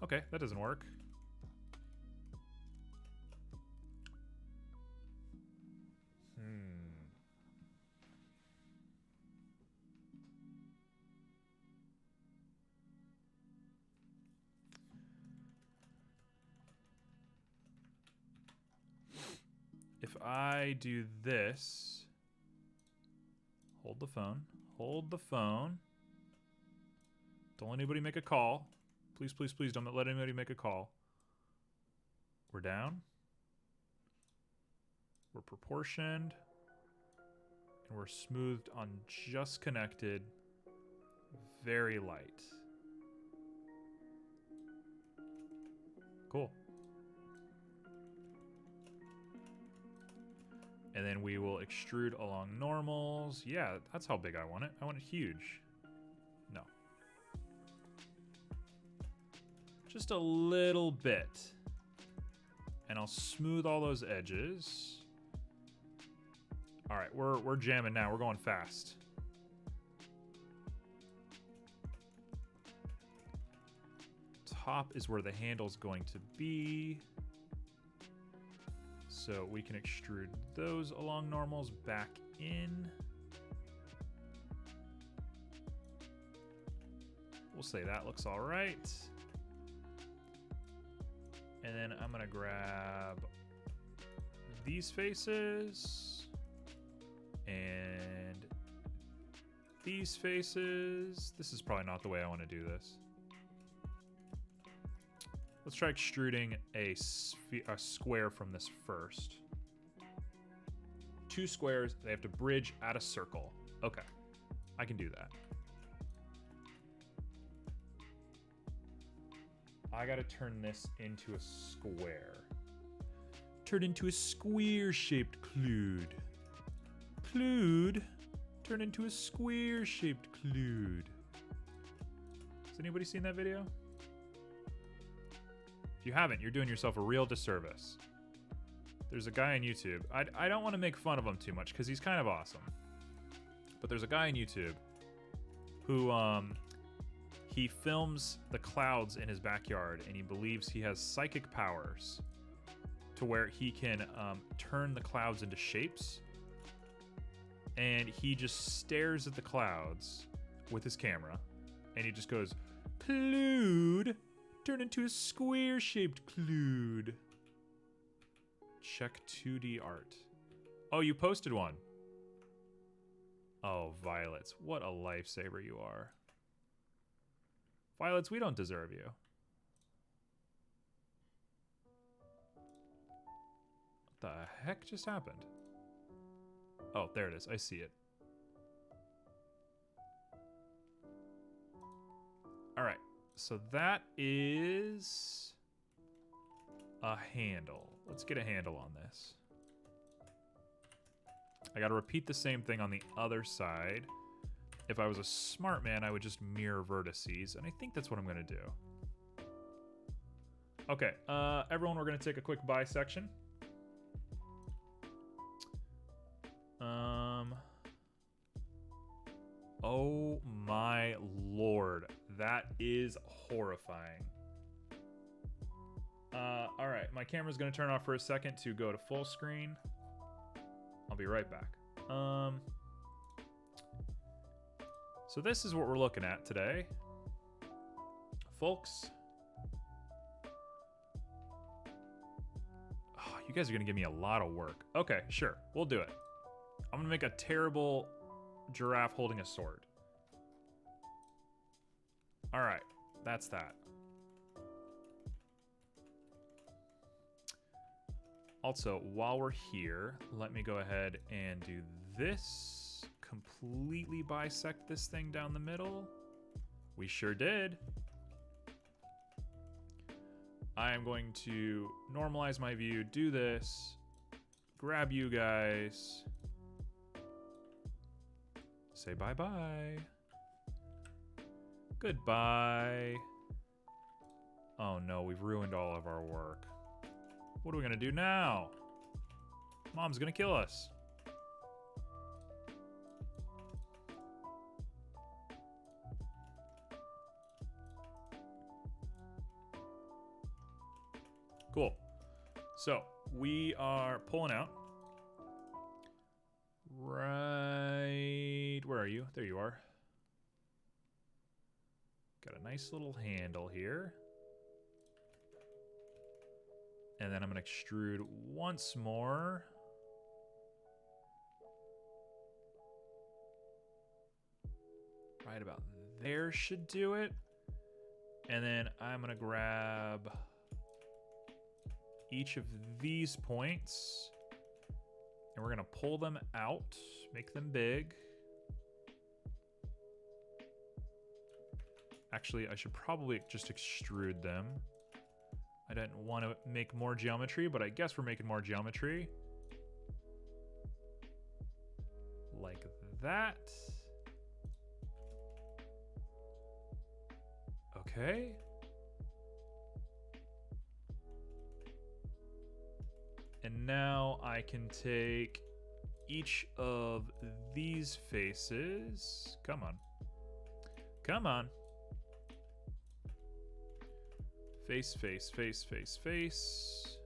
Okay, that doesn't work. If I do this, hold the phone, hold the phone. Don't let anybody make a call. Please, please, please don't let anybody make a call. We're down. We're proportioned. And we're smoothed on just connected. Very light. Cool. And then we will extrude along normals. Yeah, that's how big I want it. I want it huge. No. Just a little bit. And I'll smooth all those edges. All right, we're jamming now. We're going fast. Top is where the handle's going to be. So we can extrude those along normals back in. We'll say that looks all right. And then I'm gonna grab these faces and these faces. This is probably not the way I want to do this. Let's try extruding a square from this first. 2 squares, they have to bridge at a circle. Okay, I can do that. I gotta turn this into a square. Turn into a square-shaped clued. Clued, turn into a square-shaped clued. Has anybody seen that video? If you haven't, you're doing yourself a real disservice. There's a guy on YouTube. I don't want to make fun of him too much because he's kind of awesome. But there's a guy on YouTube who he films the clouds in his backyard, and he believes he has psychic powers to where he can turn the clouds into shapes. And he just stares at the clouds with his camera, and he just goes, "Clued, turn into a square-shaped clued." Check 2D art. Oh, you posted one. Oh, Violets, what a lifesaver you are. Violets, we don't deserve you. What the heck just happened? Oh, there it is. I see it. All right. So that is a handle. Let's get a handle on this. I got to repeat the same thing on the other side. If I was a smart man, I would just mirror vertices, and I think that's what I'm going to do. Okay, everyone, we're going to take a quick bisection. Oh my lord, that is horrifying. All right, my camera's going to turn off for a second to go to full screen. I'll be right back. So this is what we're looking at today, folks. Oh, you guys are going to give me a lot of work. Okay, sure, we'll do it. I'm going to make a terrible giraffe holding a sword. All right, that's that. Also, while we're here, let me go ahead and do this. Completely bisect this thing down the middle. We sure did. I am going to normalize my view, do this, grab you guys, Say bye-bye. Goodbye. Oh no, we've ruined all of our work. What are we gonna do now? Mom's gonna kill us. Cool. So, we are pulling out. Right... Where are you? There you are. Got a nice little handle here. And then I'm going to extrude once more. Right about there should do it. And then I'm going to grab each of these points. And we're going to pull them out, make them big. Actually, I should probably just extrude them. I didn't want to make more geometry, but I guess we're making more geometry. Like that. Okay. And now I can take each of these faces. Come on. Come on. Face, face, face, face, face.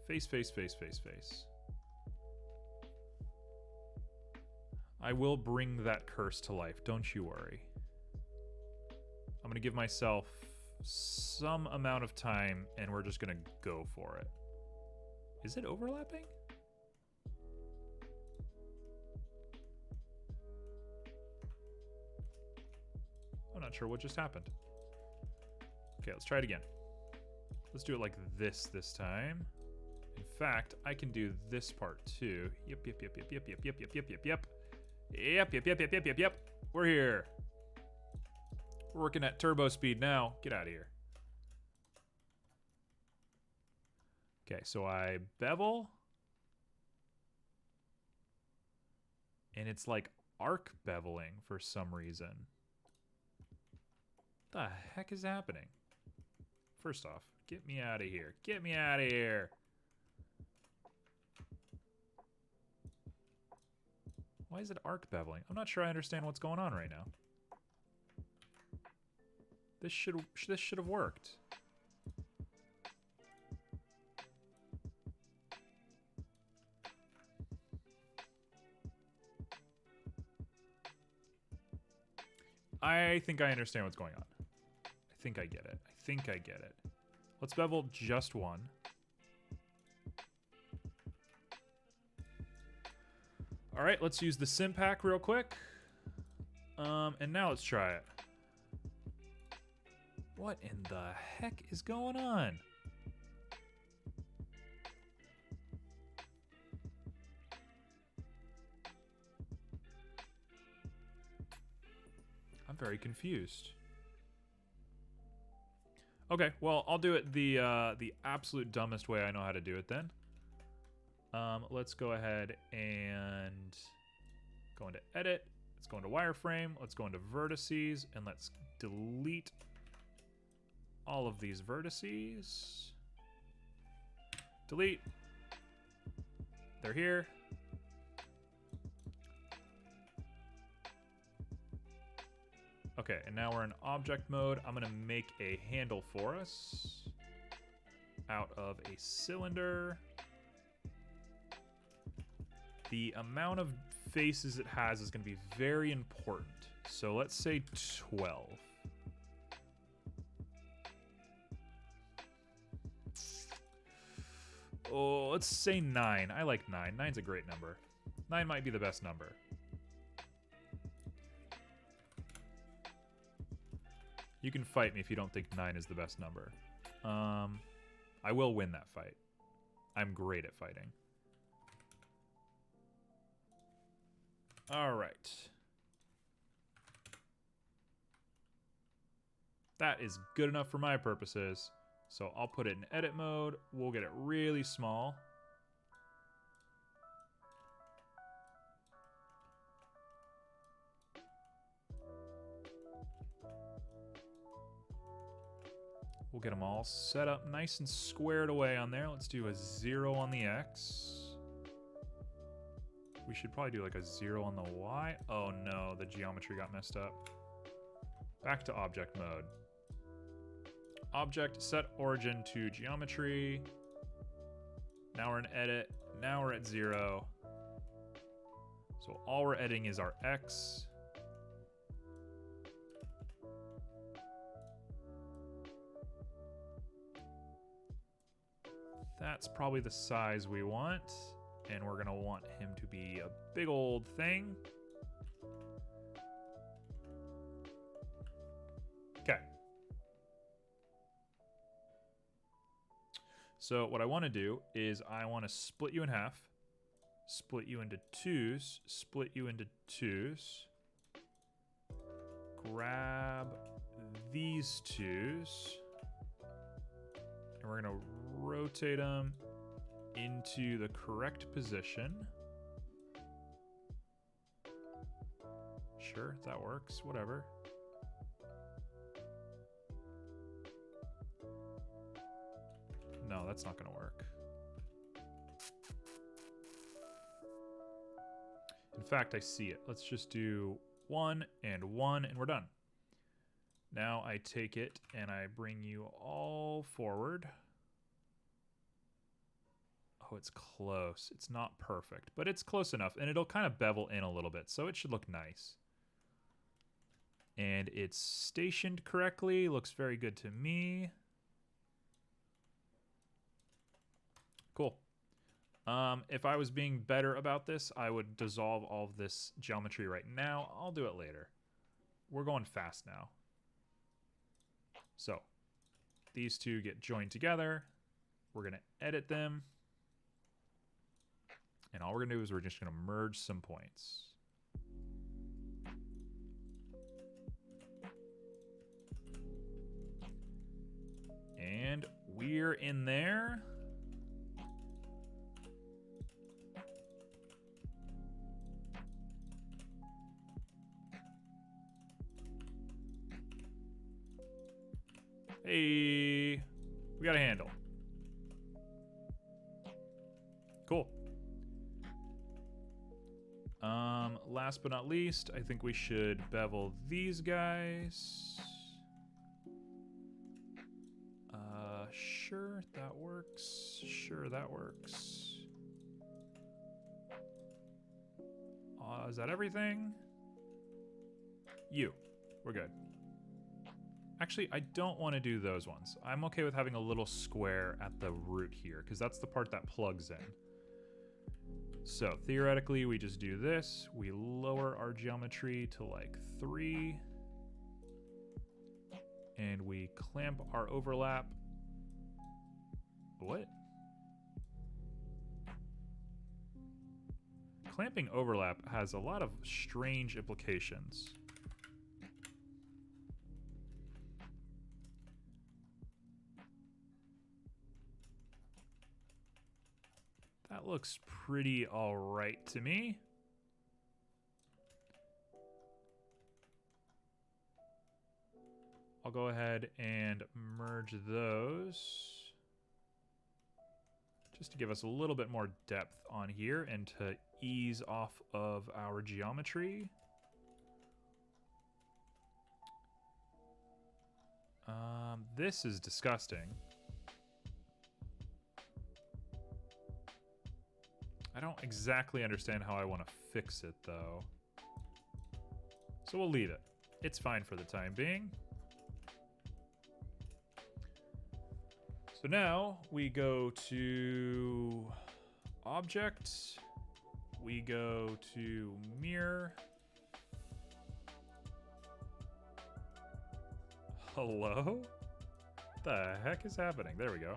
Face, face, face, face, face. I will bring that curse to life, don't you worry. I'm gonna give myself some amount of time and we're just gonna go for it. Is it overlapping? I'm not sure what just happened. Okay, let's try it again. Let's do it like this time. In fact, I can do this part too. Yep, yep, yep, yep, yep, yep, yep, yep, yep, yep, yep. Yep, yep, yep, yep, yep, yep, yep. We're here. We're working at turbo speed now. Get out of here. Okay, so I bevel. And it's like arc beveling for some reason. What the heck is happening? First off, get me out of here. Get me out of here. Why is it arc beveling? I'm not sure I understand what's going on right now. This should have worked. I think I understand what's going on. I think I get it. I think I get it. Let's bevel just one. All right, let's use the sim pack real quick. And now let's try it. What in the heck is going on? I'm very confused. Okay, well, I'll do it the absolute dumbest way I know how to do it then. Let's go ahead and go into edit. Let's go into wireframe. Let's go into vertices and let's delete all of these vertices. Delete. They're here. Okay, and now we're in object mode. I'm gonna make a handle for us out of a cylinder. The amount of faces it has is gonna be very important. So let's say 12. Oh, let's say 9. I like 9. 9's a great number. 9 might be the best number. You can fight me if you don't think 9 is the best number. I will win that fight. I'm great at fighting. All right. That is good enough for my purposes. So I'll put it in edit mode. We'll get it really small. We'll get them all set up nice and squared away on there. Let's do a 0 on the X. We should probably do like a 0 on the Y. Oh no, the geometry got messed up. Back to object mode. Object, set origin to geometry. Now we're in edit. Now we're at 0. So all we're editing is our X. That's probably the size we want. And we're gonna want him to be a big old thing. Okay. So what I want to do is I want to split you in half, split you into twos, split you into twos, grab these twos, and we're going to rotate them into the correct position. Sure, that works, whatever. No, that's not going to work. In fact, I see it. Let's just do 1 and 1, and we're done. Now I take it and I bring you all forward. Oh, it's close. It's not perfect, but it's close enough, and it'll kind of bevel in a little bit, so it should look nice. And it's stationed correctly. Looks very good to me. Cool. If I was being better about this, I would dissolve all of this geometry right now. I'll do it later. We're going fast now. So, these two get joined together. We're going to edit them. And all we're going to do is we're just going to merge some points. And we're in there. Hey, we got a handle. Cool. Last but not least, I think we should bevel these guys. Sure, that works. Sure, that works. Is that everything? We're good. Actually, I don't want to do those ones. I'm okay with having a little square at the root here, because that's the part that plugs in. So theoretically, we just do this. We lower our geometry to like 3. And we clamp our overlap. What? Clamping overlap has a lot of strange implications. That looks pretty all right to me. I'll go ahead and merge those just to give us a little bit more depth on here and to ease off of our geometry. This is disgusting. I don't exactly understand how I want to fix it, though. So we'll leave it. It's fine for the time being. So now we go to Object. We go to Mirror. Hello? What the heck is happening? There we go.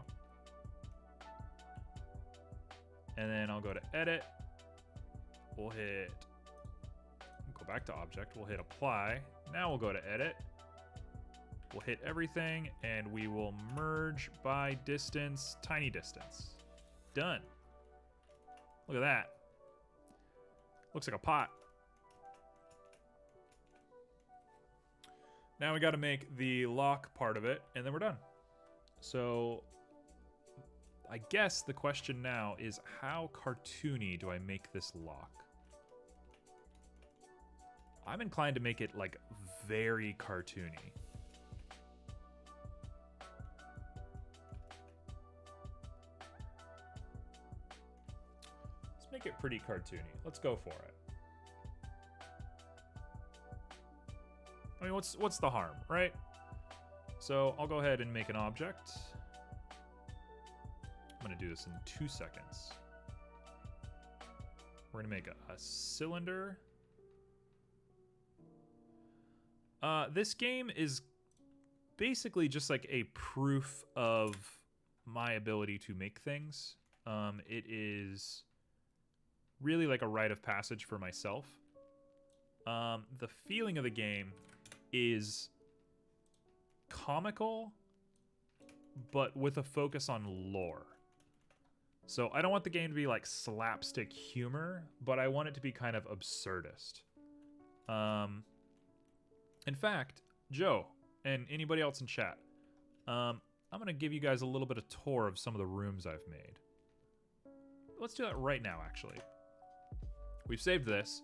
And then I'll go to Edit. We'll go back to Object. We'll hit Apply. Now we'll go to Edit. We'll hit everything, and we will merge by distance, tiny distance. Done. Look at that. Looks like a pot. Now we got to make the lock part of it, and then we're done. So I guess the question now is, how cartoony do I make this lock? I'm inclined to make it, like, very cartoony. Let's make it pretty cartoony. Let's go for it. I mean, what's the harm, right? So I'll go ahead and make an object. I'm going to do this in 2 seconds. We're going to make a cylinder. This game is basically just like a proof of my ability to make things. It is really like a rite of passage for myself. The feeling of the game is comical, but with a focus on lore. So I don't want the game to be like slapstick humor, but I want it to be kind of absurdist. In fact, Joe and anybody else in chat, I'm going to give you guys a little bit of tour of some of the rooms I've made. Let's do that right now, actually. We've saved this,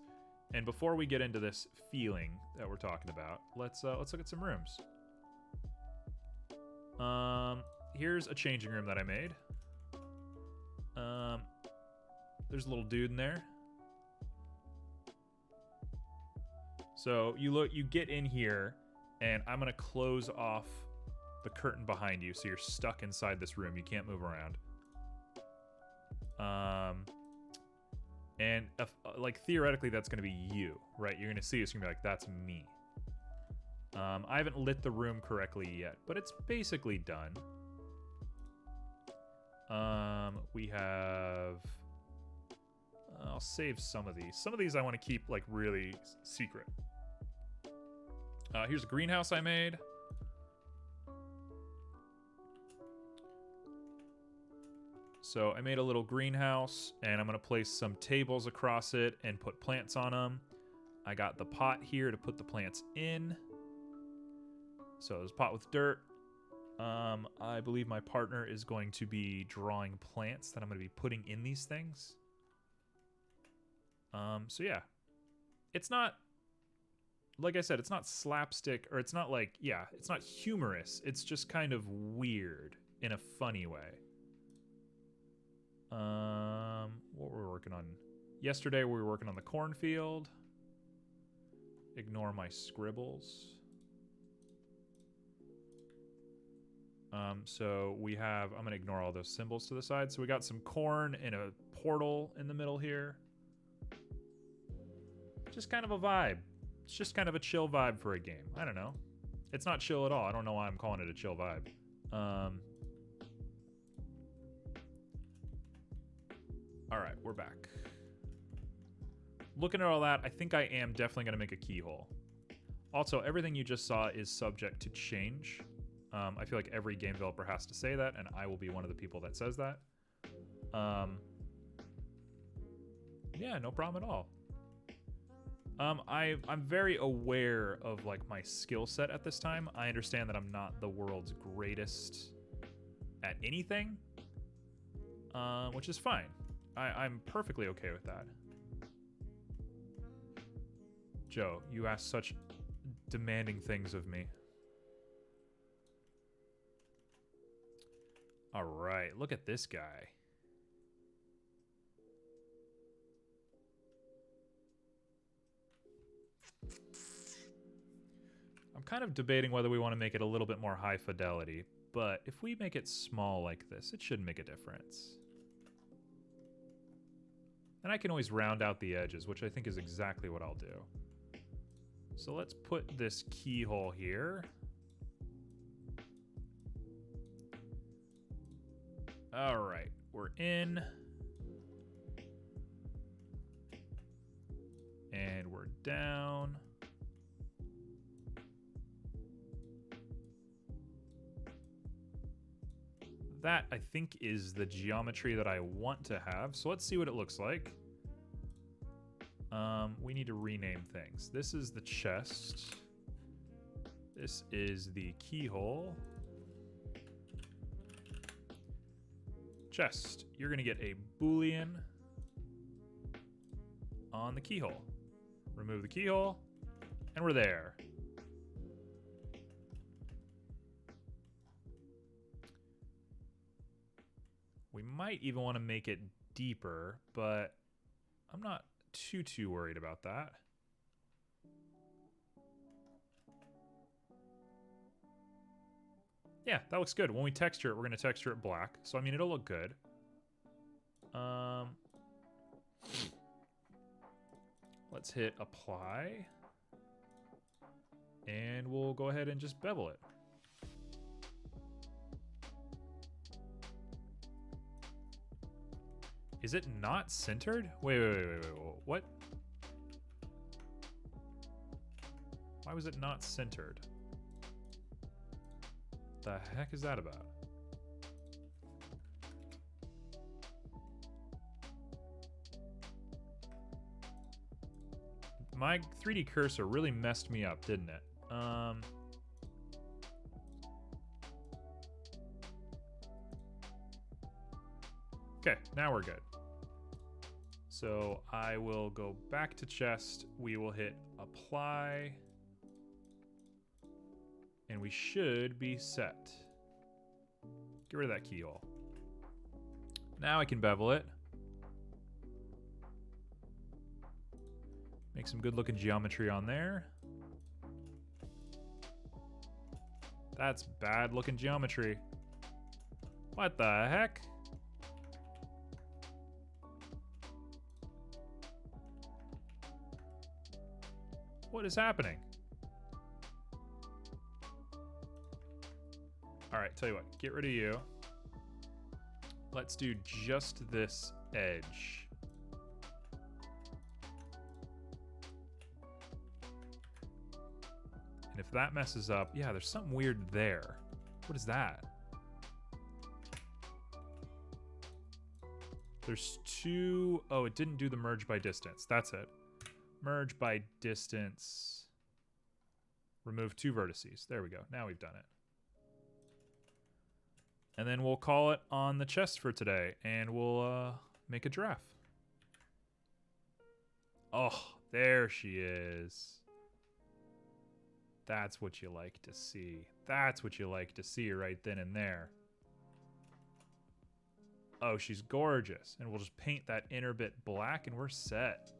and before we get into this feeling that we're talking about, let's look at some rooms. Here's a changing room that I made. There's a little dude in there. So you get in here, and I'm gonna close off the curtain behind you, so you're stuck inside this room. You can't move around. And like theoretically, that's gonna be you, right? You're gonna see this, you're gonna be like, that's me. I haven't lit the room correctly yet, but it's basically done. We have... I'll save some of these. Some of these I want to keep, like, really secret. Here's a greenhouse I made. So I made a little greenhouse, and I'm going to place some tables across it and put plants on them. I got the pot here to put the plants in. So there's a pot with dirt. I believe my partner is going to be drawing plants that I'm going to be putting in these things. So yeah, it's not, like I said, it's not slapstick, or it's not like, yeah, it's not humorous. It's just kind of weird in a funny way. What were we working on? Yesterday we were working on the cornfield. Ignore my scribbles. So we have, I'm gonna ignore all those symbols to the side. So we got some corn and a portal in the middle here. Just kind of a vibe. It's just kind of a chill vibe for a game. I don't know. It's not chill at all. I don't know why I'm calling it a chill vibe. All right, we're back. Looking at all that, I think I am definitely going to make a keyhole. Also, everything you just saw is subject to change. I feel like every game developer has to say that, and I will be one of the people that says that. Yeah, no problem at all. I'm very aware of like my skill set at this time. I understand that I'm not the world's greatest at anything, which is fine. I'm perfectly okay with that. Joe, you ask such demanding things of me. All right, look at this guy. I'm kind of debating whether we want to make it a little bit more high fidelity, but if we make it small like this, it should make a difference. And I can always round out the edges, which I think is exactly what I'll do. So let's put this keyhole here. All right, we're in. And we're down. That, I think, is the geometry that I want to have. So let's see what it looks like. We need to rename things. This is the chest. This is the keyhole. Chest, you're going to get a Boolean on the keyhole. Remove the keyhole, and we're there. We might even want to make it deeper, but I'm not too worried about that. Yeah, that looks good. When we texture it, we're going to texture it black. So, I mean, it'll look good. Let's hit apply. And we'll go ahead and just bevel it. Is it not centered? Wait. What? Why was it not centered? The heck is that about? My 3D cursor really messed me up, didn't it? Okay, now we're good. So I will go back to chest. We will hit apply. And we should be set. Get rid of that keyhole. Now I can bevel it. Make some good looking geometry on there. That's bad looking geometry. What the heck? What is happening? All right, tell you what, get rid of you. Let's do just this edge. And if that messes up, yeah, there's something weird there. What is that? There's two, oh, it didn't do the merge by distance. That's it. Merge by distance. Remove two vertices. There we go. Now we've done it. And then we'll call it on the chest for today, and we'll make a giraffe. Oh, there she is. That's what you like to see. That's what you like to see right then and there. Oh, she's gorgeous. And we'll just paint that inner bit black, and we're set.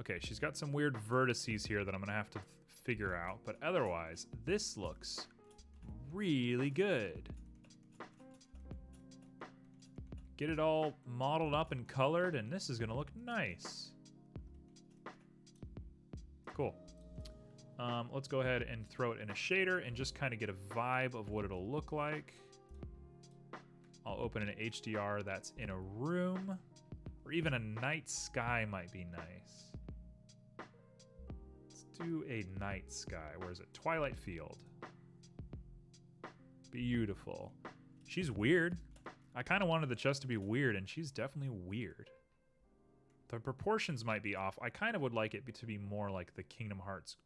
Okay, she's got some weird vertices here that I'm going to have to figure out, but otherwise, this looks really good. Get it all modeled up and colored, and this is going to look nice. Cool. Let's go ahead and throw it in a shader and just kind of get a vibe of what it'll look like. I'll open an HDR that's in a room, or even a night sky might be nice. Do a night sky. Where is it? Twilight Field. Beautiful. She's weird. I kind of wanted the chest to be weird, and she's definitely weird. The proportions might be off. I kind of would like it to be more like the Kingdom Hearts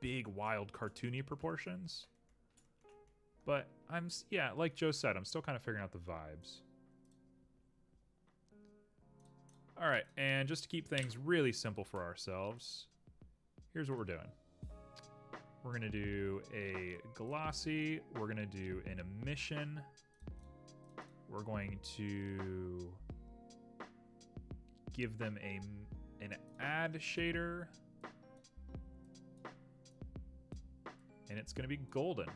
big, wild, cartoony proportions. But yeah, like Joe said, I'm still kind of figuring out the vibes. All right, and just to keep things really simple for ourselves, here's what we're doing. We're gonna do a glossy, we're gonna do an emission, we're going to give them an add shader, and it's gonna be golden.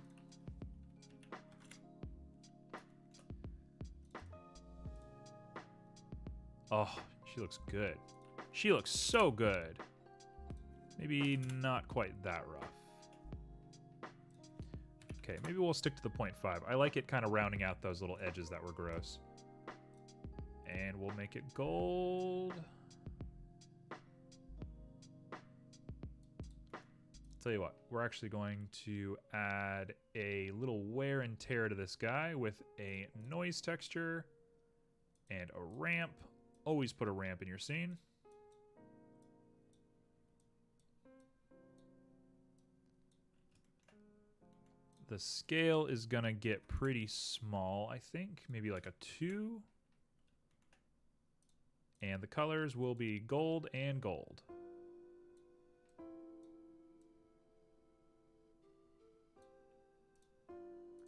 Oh, she looks good. She looks so good. Maybe not quite that rough. Okay, maybe we'll stick to the 0.5. I like it kind of rounding out those little edges that were gross. And we'll make it gold. Tell you what, we're actually going to add a little wear and tear to this guy with a noise texture and a ramp. Always put a ramp in your scene. The scale is gonna get pretty small, I think. Maybe like a 2. And the colors will be gold and gold.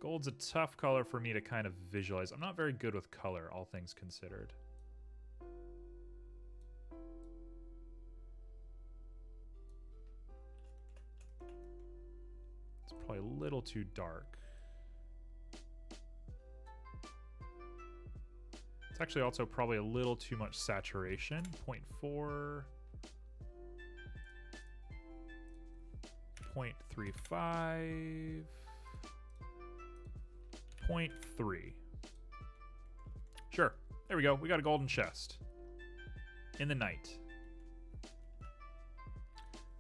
Gold's a tough color for me to kind of visualize. I'm not very good with color, all things considered. It's probably a little too dark. It's actually also probably a little too much saturation. 0.4. 0.35. 0.3. Sure. There we go. We got a golden chest. In the night.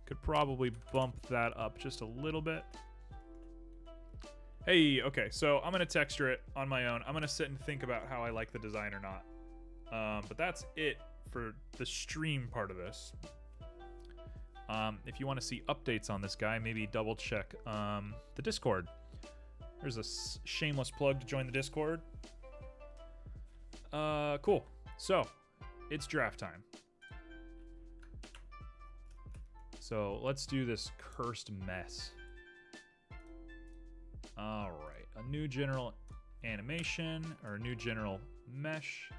Could probably bump that up just a little bit. Hey, okay, so I'm going to texture it on my own. I'm going to sit and think about how I like the design or not. But that's it for the stream part of this. If you want to see updates on this guy, maybe double check the Discord. There's a shameless plug to join the Discord. Cool. So, it's draft time. So, let's do this cursed mess. Alright, a new general animation, or a new general mesh.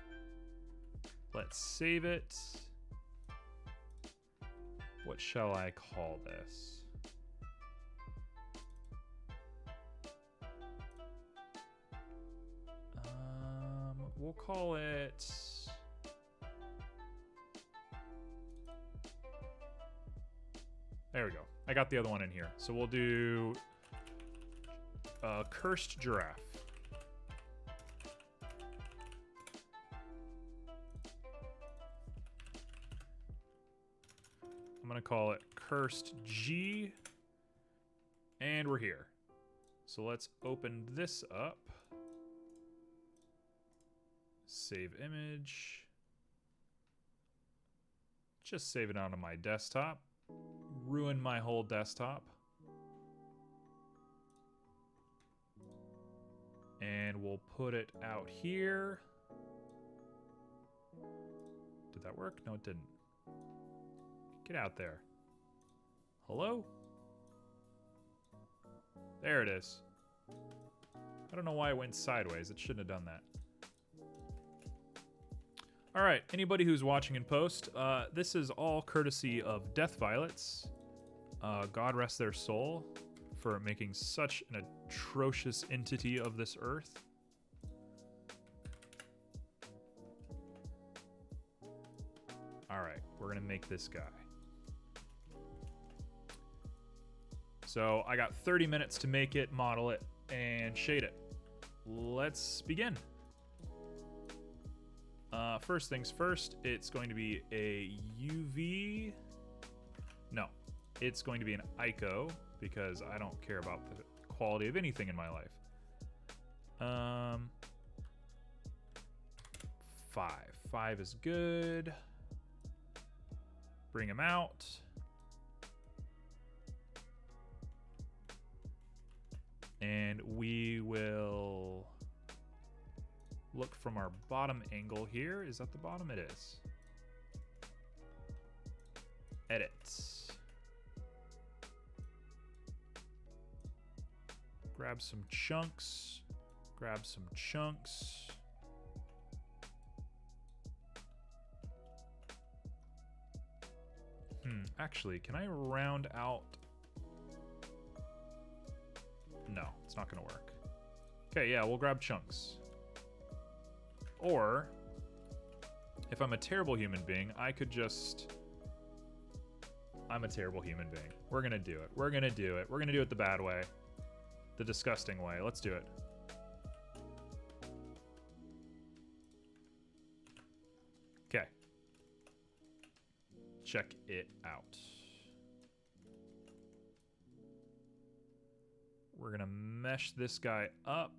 Let's save it. What shall I call this? We'll call it... There we go. I got the other one in here. So we'll do... Cursed Giraffe. I'm going to call it Cursed G. And we're here. So let's open this up. Save image. Just save it onto my desktop. Ruin my whole desktop. And we'll put it out here. Did that work? No, it didn't. Get out there. Hello? There it is. I don't know why it went sideways. It shouldn't have done that. All right, anybody who's watching in post, this is all courtesy of Death Violets. God rest their soul for making such an atrocious entity of this earth. All right, we're gonna make this guy. So I got 30 minutes to make it, model it, and shade it. Let's begin. First things first, it's going to be a UV. No, it's going to be an ICO because I don't care about the quality of anything in my life. 5. 5 is good. Bring him out. And we will look from our bottom angle here. Is that the bottom? It is. Edit. Grab some chunks. Grab some chunks. Actually, can I round out? No, it's not gonna work. Okay, yeah, we'll grab chunks. Or, if I'm a terrible human being, I could just... I'm a terrible human being. We're gonna do it. We're gonna do it. We're gonna do it the bad way. The disgusting way. Let's do it. Okay. Check it out. We're gonna mesh this guy up.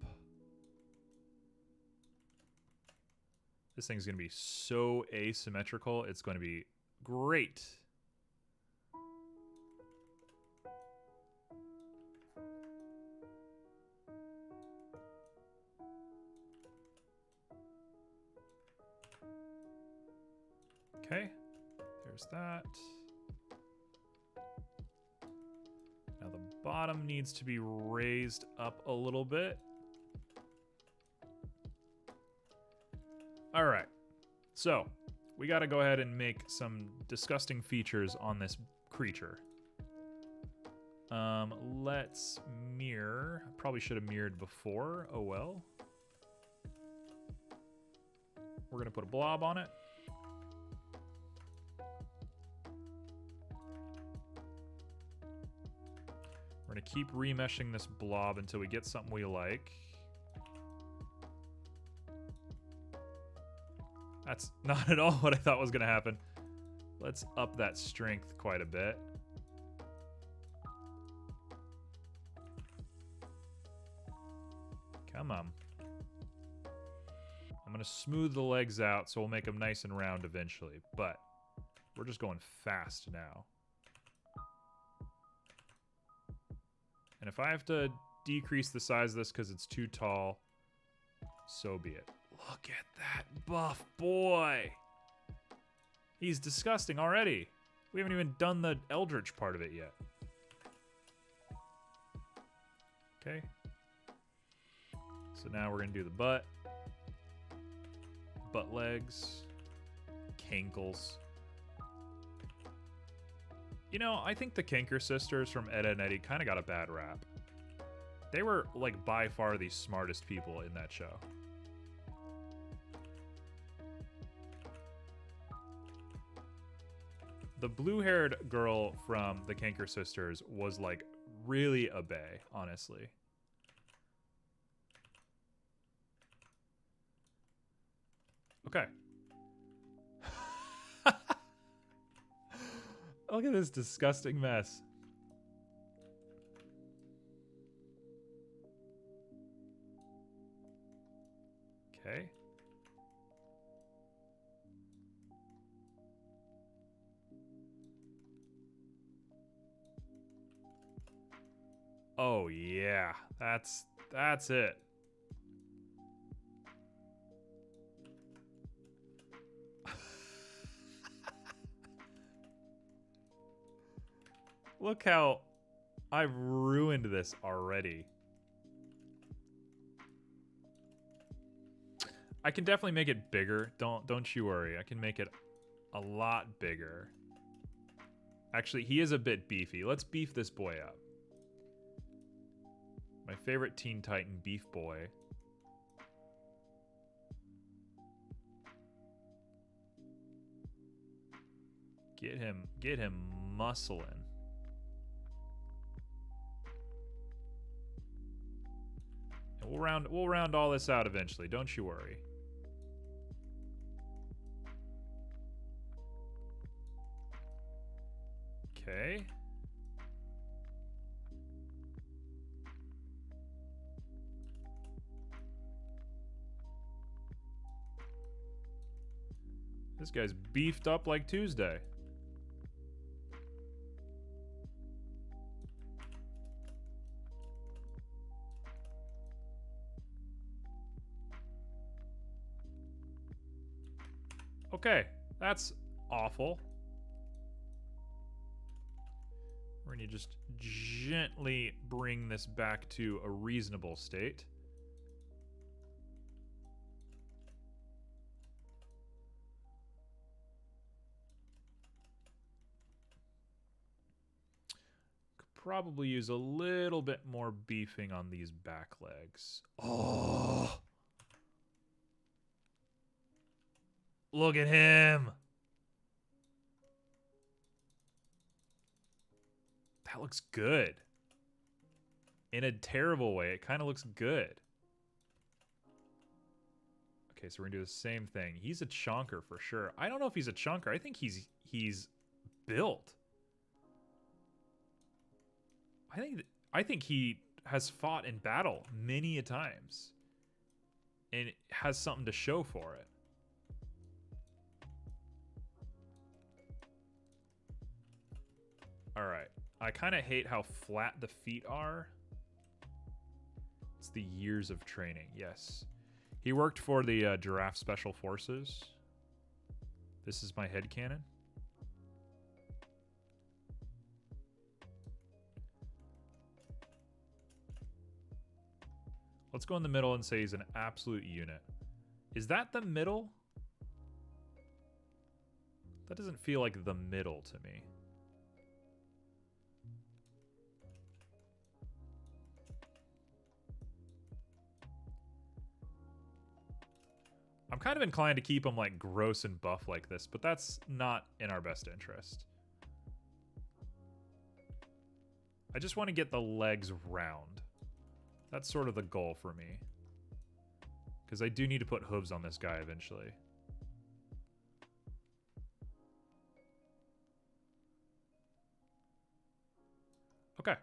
This thing's gonna be so asymmetrical, it's gonna be great. Okay, there's that. Now the bottom needs to be raised up a little bit. All right, so we got to go ahead and make some disgusting features on this creature. Let's mirror. Probably should have mirrored before. Oh well. We're gonna put a blob on it. We're gonna keep remeshing this blob until we get something we like. That's not at all what I thought was gonna happen. Let's up that strength quite a bit. Come on. I'm gonna smooth the legs out so we'll make them nice and round eventually, but we're just going fast now. And if I have to decrease the size of this because it's too tall, so be it. Look at that buff boy. He's disgusting already. We haven't even done the Eldritch part of it yet. Okay. So now we're going to do the butt. Butt legs. Cankles. You know, I think the Canker sisters from Ed, Edd n Eddy kind of got a bad rap. They were, like, by far the smartest people in that show. The blue-haired girl from the Canker sisters was, like, really a bae, honestly. Okay. Look at this disgusting mess. Okay. Oh yeah, that's it. Look how I've ruined this already. I can definitely make it bigger. Don't you worry. I can make it a lot bigger. Actually, he is a bit beefy. Let's beef this boy up. My favorite Teen Titan, Beef Boy. Get him muscling. And we'll round all this out eventually, don't you worry. Okay. This guy's beefed up like Tuesday. Okay, that's awful. We're gonna just gently bring this back to a reasonable state. Probably use a little bit more beefing on these back legs. Oh! Look at him! That looks good. In a terrible way, it kind of looks good. Okay, so we're gonna do the same thing. He's a chonker for sure. I don't know if he's a chonker. I think he's built. I think he has fought in battle many a times and has something to show for it. All right. I kind of hate how flat the feet are. It's the years of training. Yes. He worked for the Giraffe Special Forces. This is my head cannon. Let's go in the middle and say he's an absolute unit. Is that the middle? That doesn't feel like the middle to me. I'm kind of inclined to keep him like gross and buff like this, but that's not in our best interest. I just want to get the legs round. That's sort of the goal for me. Because I do need to put hooves on this guy eventually. Okay.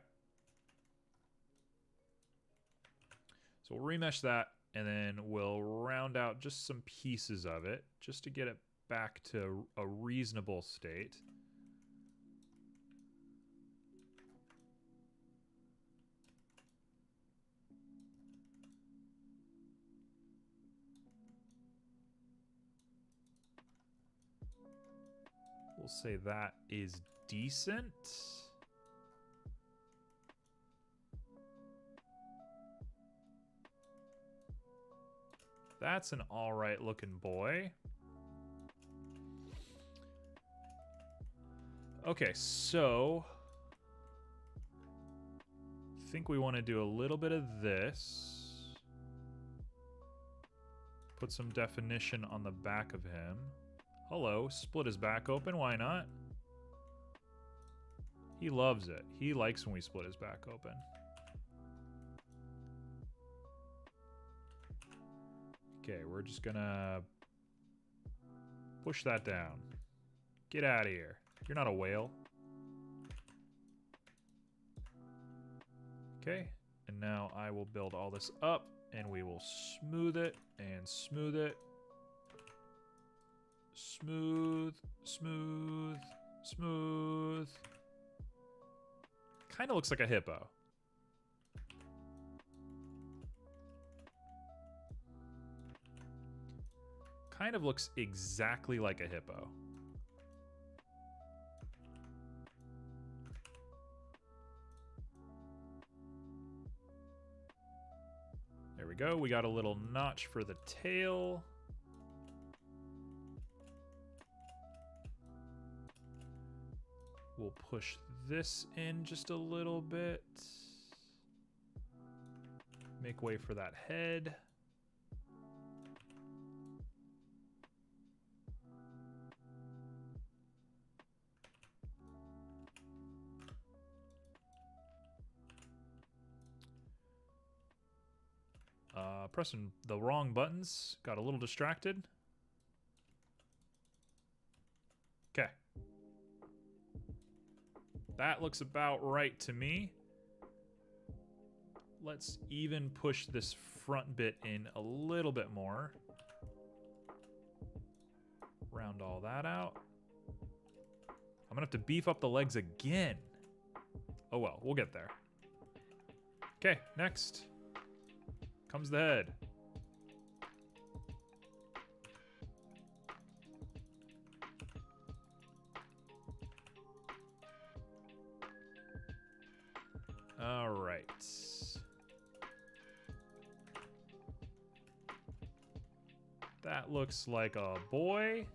So we'll remesh that, and then we'll round out just some pieces of it, just to get it back to a reasonable state. We'll say that is decent. That's an all right looking boy. Okay, so I think we want to do a little bit of this. Put some definition on the back of him. Hello, split his back open, why not? He loves it. He likes when we split his back open. Okay, we're just gonna push that down. Get out of here. You're not a whale. Okay, and now I will build all this up, and we will smooth it and smooth it. Smooth, smooth, smooth. Kind of looks like a hippo. Kind of looks exactly like a hippo. There we go. We got a little notch for the tail. We'll push this in just a little bit. Make way for that head. Pressing the wrong buttons. Got a little distracted. Okay. That looks about right to me. Let's even push this front bit in a little bit more. Round all that out. I'm gonna have to beef up the legs again. Oh well, we'll get there. Okay, next comes the head. All right. That looks like a boy.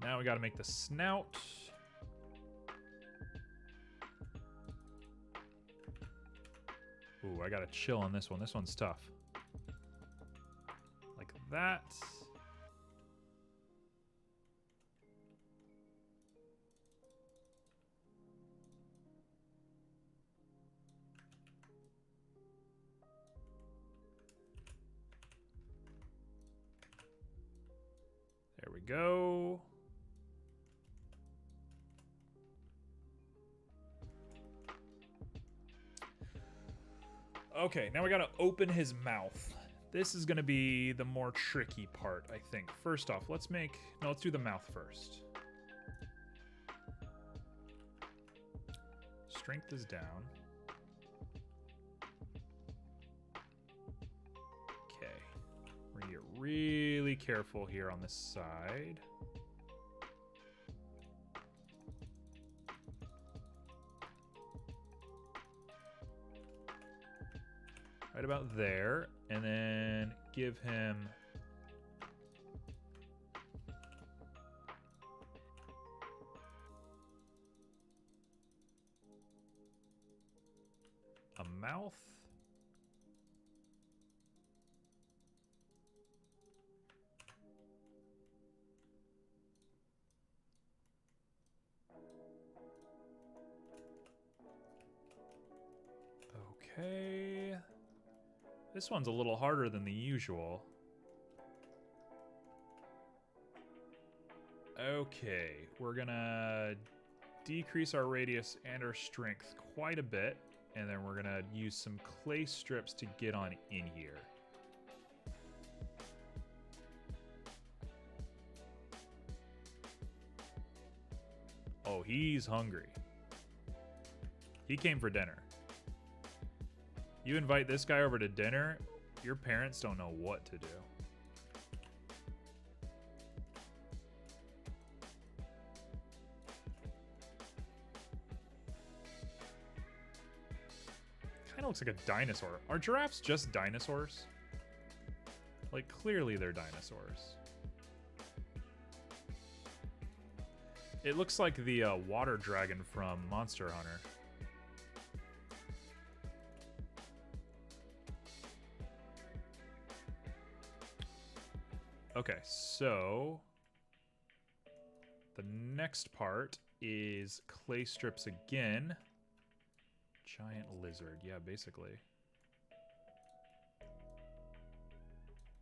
Now we got to make the snout. Ooh, I got to chill on this one. This one's tough. Like that. There we go. Okay, now we gotta open his mouth. This is gonna be the more tricky part, I think. First off, let's do the mouth first. Strength is down. really careful here on this side. Right about there, and then give him a mouth. Okay. This one's a little harder than the usual. Okay, we're gonna decrease our radius and our strength quite a bit, and then we're gonna use some clay strips to get on in here. Oh, he's hungry. He came for dinner. You invite this guy over to dinner, your parents don't know what to do. Kinda looks like a dinosaur. Are giraffes just dinosaurs? Like, clearly they're dinosaurs. It looks like the water dragon from Monster Hunter. Okay, so the next part is clay strips again. Giant lizard, yeah, basically.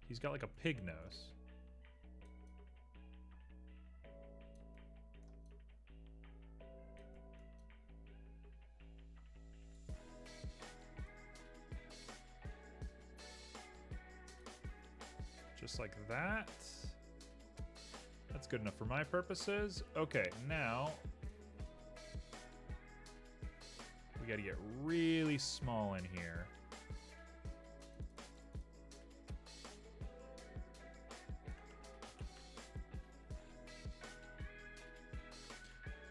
He's got like a pig nose. Just like that. That's good enough for my purposes. Okay, now we gotta get really small in here.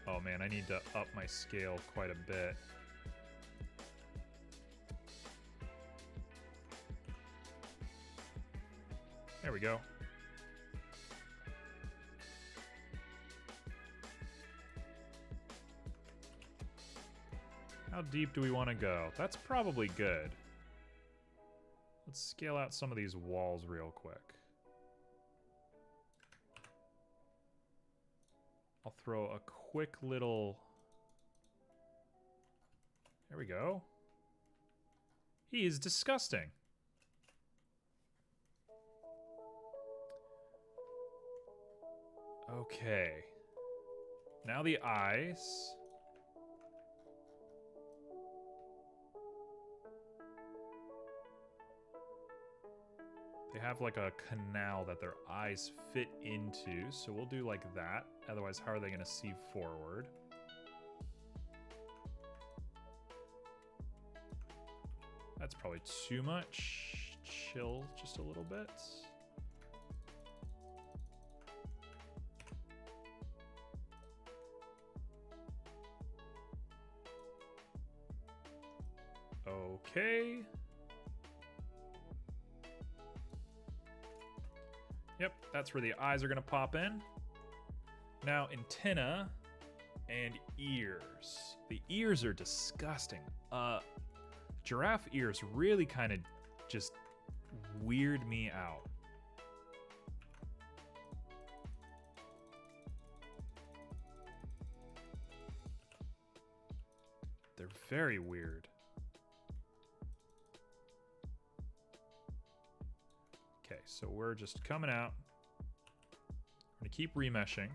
Oh man, I need to up my scale quite a bit. There we go. How deep do we want to go? That's probably good. Let's scale out some of these walls real quick. I'll throw a quick little... There we go. He is disgusting. Okay. Now the eyes. They have like a canal that their eyes fit into, so we'll do like that. Otherwise, how are they going to see forward? That's probably too much. Chill just a little bit. Okay. Yep, that's where the eyes are going to pop in. Now, antenna and ears. The ears are disgusting. Giraffe ears really kind of just weird me out. They're very weird. Okay, so we're just coming out. I'm gonna keep remeshing.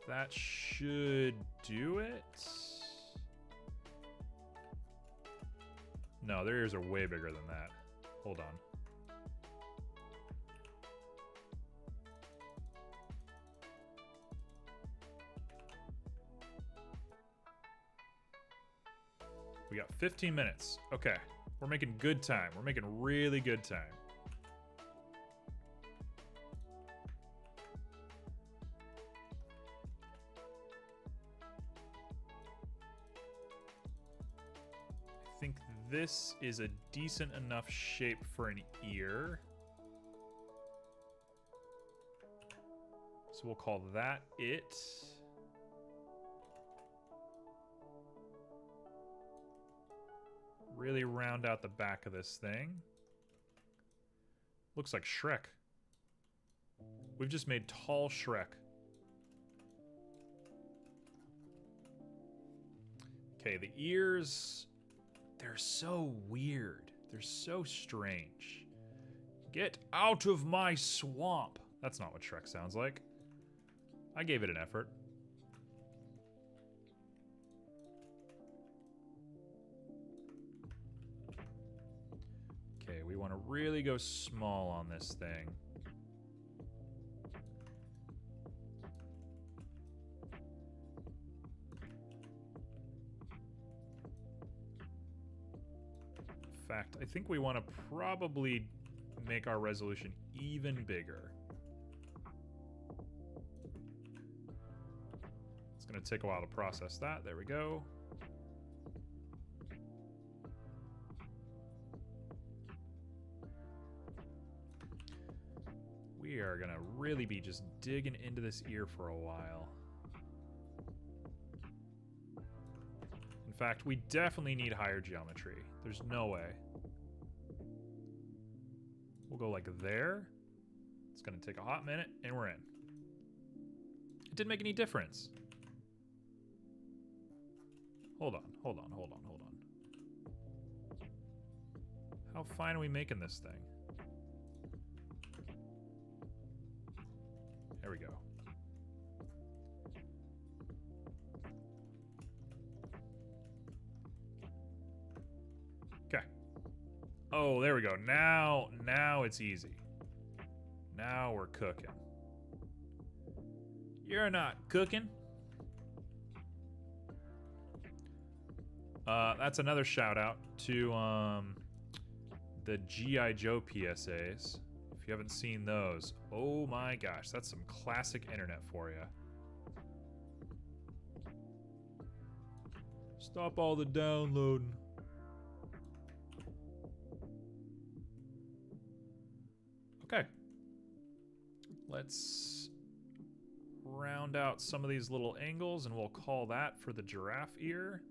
That should do it. No, their ears are way bigger than that. Hold on. We got 15 minutes. Okay. We're making good time. We're making really good time. I think this is a decent enough shape for an ear. So we'll call that it. Really round out the back of this thing. Looks like Shrek. We've just made tall Shrek. Okay, the ears, they're so weird. They're so strange. Get out of my swamp. That's not what Shrek sounds like. I gave it an effort. Okay, we want to really go small on this thing. In fact, I think we want to probably make our resolution even bigger. It's going to take a while to process that. There we go. We are going to really be just digging into this ear for a while. In fact, we definitely need higher geometry. There's no way. We'll go like there. It's going to take a hot minute, and we're in. It didn't make any difference. Hold on, hold on, hold on, hold on. How fine are we making this thing? There we go. Okay. Oh, there we go. Now it's easy. Now we're cooking. You're not cooking. That's another shout out to the G.I. Joe PSAs. If you haven't seen those, oh my gosh, that's some classic internet for you. Stop all the downloading. Okay. Let's round out some of these little angles, and we'll call that for the giraffe ear.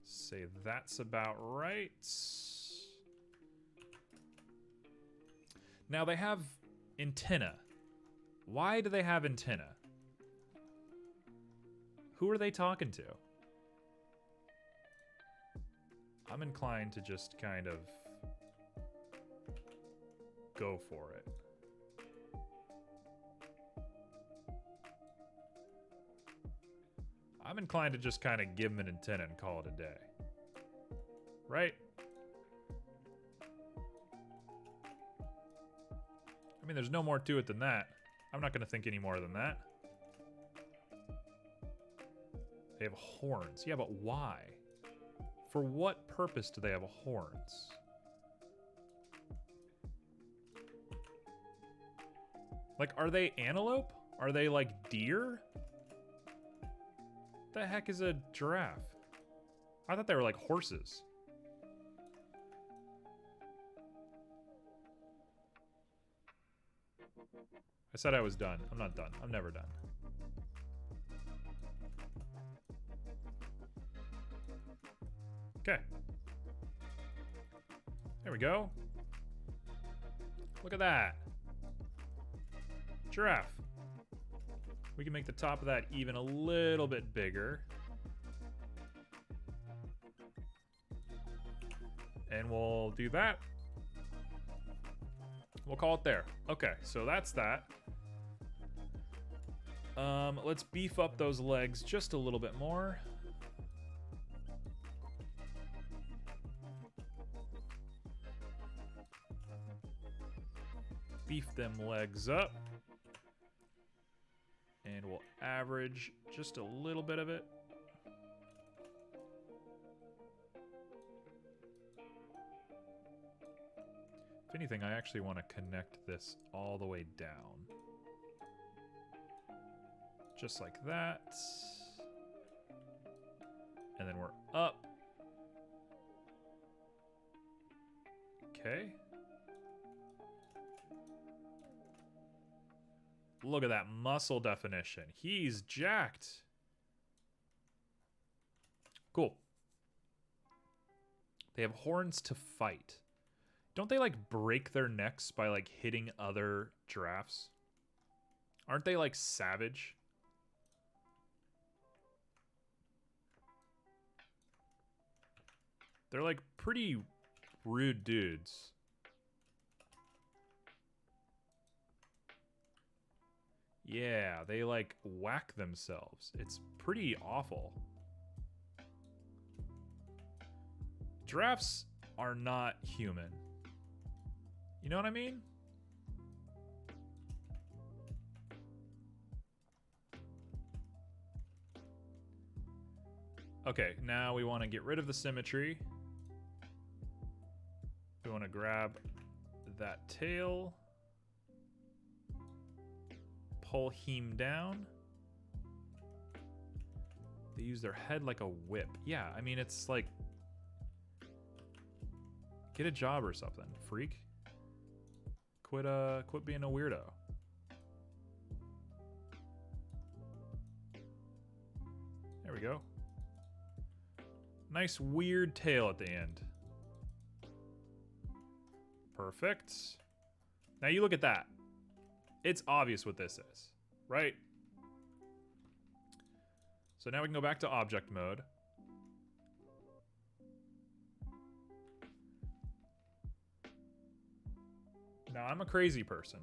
Say that's about right. Now they have antenna. Why do they have antenna? Who are they talking to? I'm inclined to just kind of go for it. I'm inclined to just kind of give them an antenna and call it a day. Right? I mean, there's no more to it than that. I'm not going to think any more than that. They have horns. Yeah, but why? For what purpose do they have horns? Like, are they antelope? Are they like deer? The heck is a giraffe? I thought they were like horses. I said I was done. I'm not done. I'm never done. Okay. There we go. Look at that. Giraffe. We can make the top of that even a little bit bigger. And we'll do that. We'll call it there. Okay, so that's that. Let's beef up those legs just a little bit more. beef them legs up. And we'll average just a little bit of it. If anything, I actually want to connect this all the way down. Just like that. And then we're up. Okay. Look at that muscle definition. He's jacked. Cool. They have horns to fight. Don't they like break their necks by like hitting other giraffes? Aren't they like savage? They're like pretty rude dudes. Yeah, they like whack themselves. It's pretty awful. Giraffes are not human. You know what I mean? Okay, now we want to get rid of the symmetry. We want to grab that tail. Pull him down. They use their head like a whip. Yeah, I mean, it's like... Get a job or something, freak. Quit being a weirdo. There we go. Nice weird tail at the end. Perfect. Now you look at that. It's obvious what this is, right? So now we can go back to object mode. Now I'm a crazy person.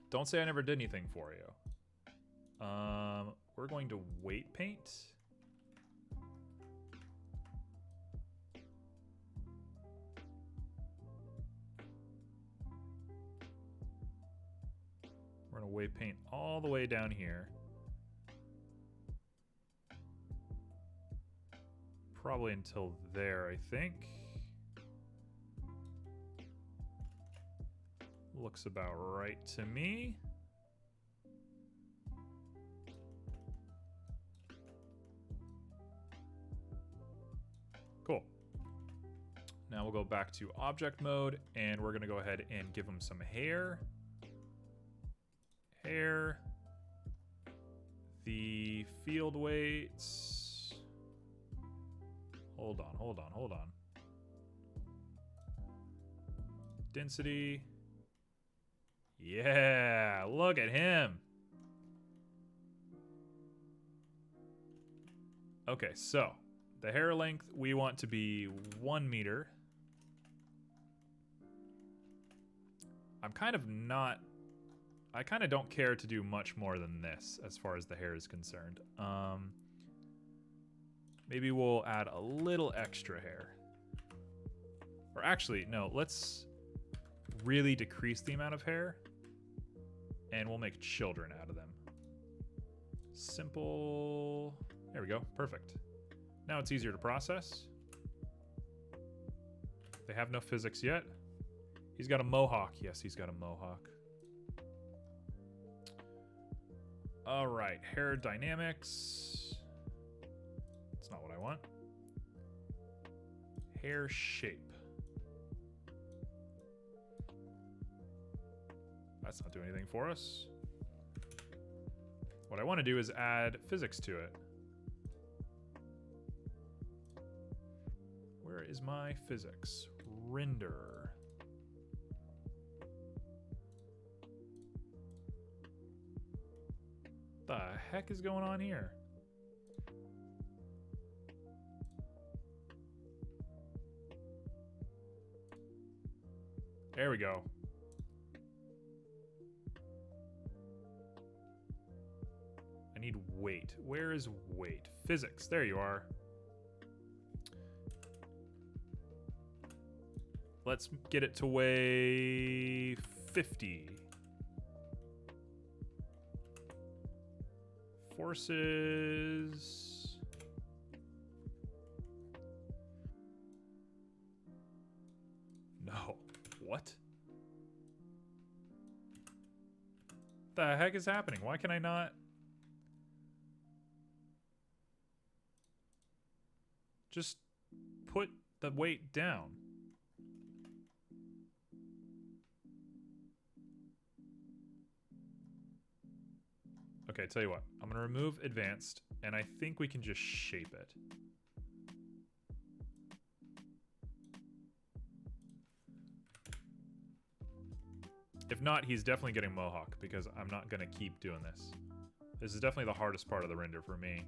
Don't say I never did anything for you. We're going to weight paint. We're going to weight paint all the way down here. Probably until there, I think. Looks about right to me. Cool. Now we'll go back to object mode and we're gonna go ahead and give him some hair. Hair. The field weights. Hold on. Density. Yeah, look at him. Okay, so the hair length we want to be 1 meter. I kind of don't care to do much more than this as far as the hair is concerned. Maybe we'll add a little extra hair. Or actually, no, let's really decrease the amount of hair. And we'll make children out of them. Simple. There we go. Perfect. Now it's easier to process. They have no physics yet. He's got a mohawk. Yes, he's got a mohawk. All right. Hair dynamics. That's not what I want. Hair shape. That's not doing anything for us. What I want to do is add physics to it. Where is my physics? Render. The heck is going on here? There we go. I need weight. Where is weight? Physics. There you are. Let's get it to weigh 50. Forces. No. What? The heck is happening? Why can I not? Just put the weight down. Okay, tell you what. I'm going to remove advanced, and I think we can just shape it. If not, he's definitely getting Mohawk, because I'm not going to keep doing this. This is definitely the hardest part of the render for me.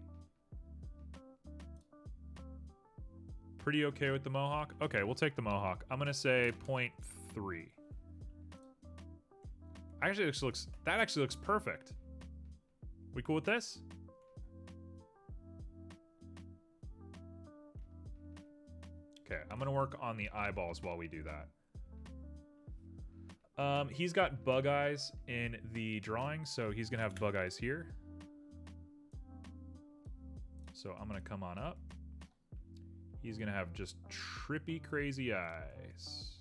Pretty okay with the Mohawk? Okay, we'll take the Mohawk. I'm going to say 0.3. Actually, that actually looks perfect. We cool with this? Okay, I'm going to work on the eyeballs while we do that. He's got bug eyes in the drawing, so he's going to have bug eyes here. So I'm going to come on up. He's going to have just trippy, crazy eyes.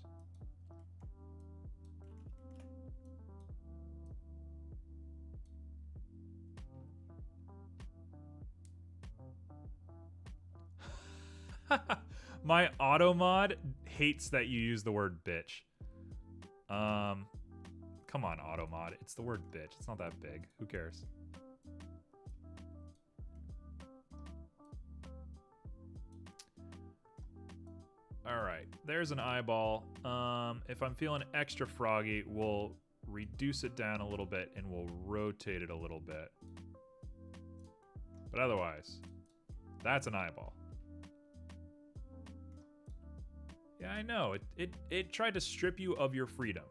My auto mod hates that you use the word bitch. Come on, auto mod. It's the word bitch. It's not that big. Who cares? All right, there's an eyeball. If I'm feeling extra froggy, we'll reduce it down a little bit and we'll rotate it a little bit. But otherwise, that's an eyeball. Yeah, I know. It tried to strip you of your freedom.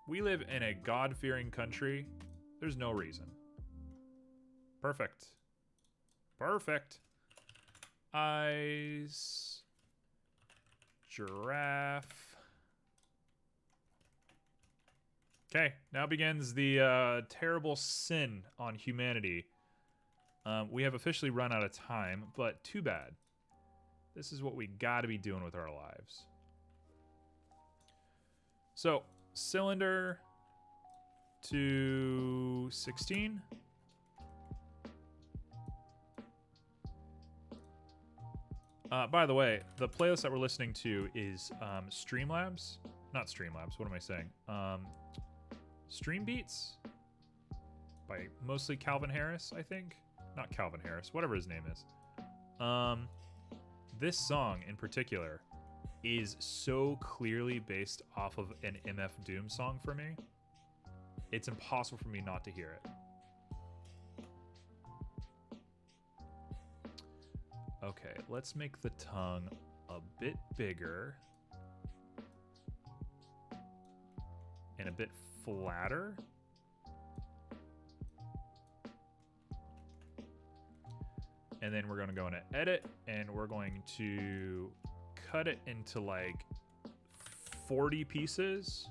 We live in a God-fearing country. There's no reason. Perfect. Perfect. Eyes. Giraffe. Okay, now begins the terrible sin on humanity. We have officially run out of time, but too bad. This is what we gotta be doing with our lives. So, cylinder to 16. By the way, the playlist that we're listening to is Streamlabs. Not Streamlabs, what am I saying? Stream Beats by mostly Calvin Harris, I think. Not Calvin Harris, whatever his name is. This song in particular is so clearly based off of an MF Doom song for me. It's impossible for me not to hear it. Okay, let's make the tongue a bit bigger and a bit flatter. And then we're going to go into edit and we're going to cut it into like 40 pieces.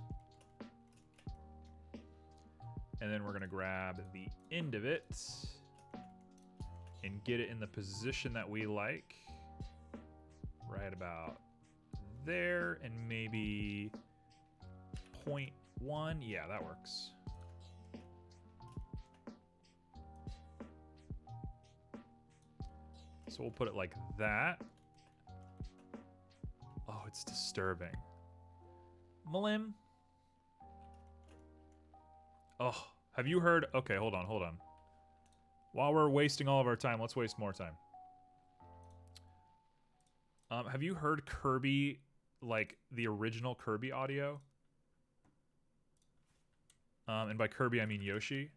And then we're going to grab the end of it and get it in the position that we like. Right about there, and maybe 0.1. Yeah, that works. So we'll put it like that. Oh, it's disturbing. Malim. Oh, have you heard? Okay, hold on. While we're wasting all of our time, let's waste more time. Have you heard Kirby, like the original Kirby audio? And by Kirby, I mean Yoshi.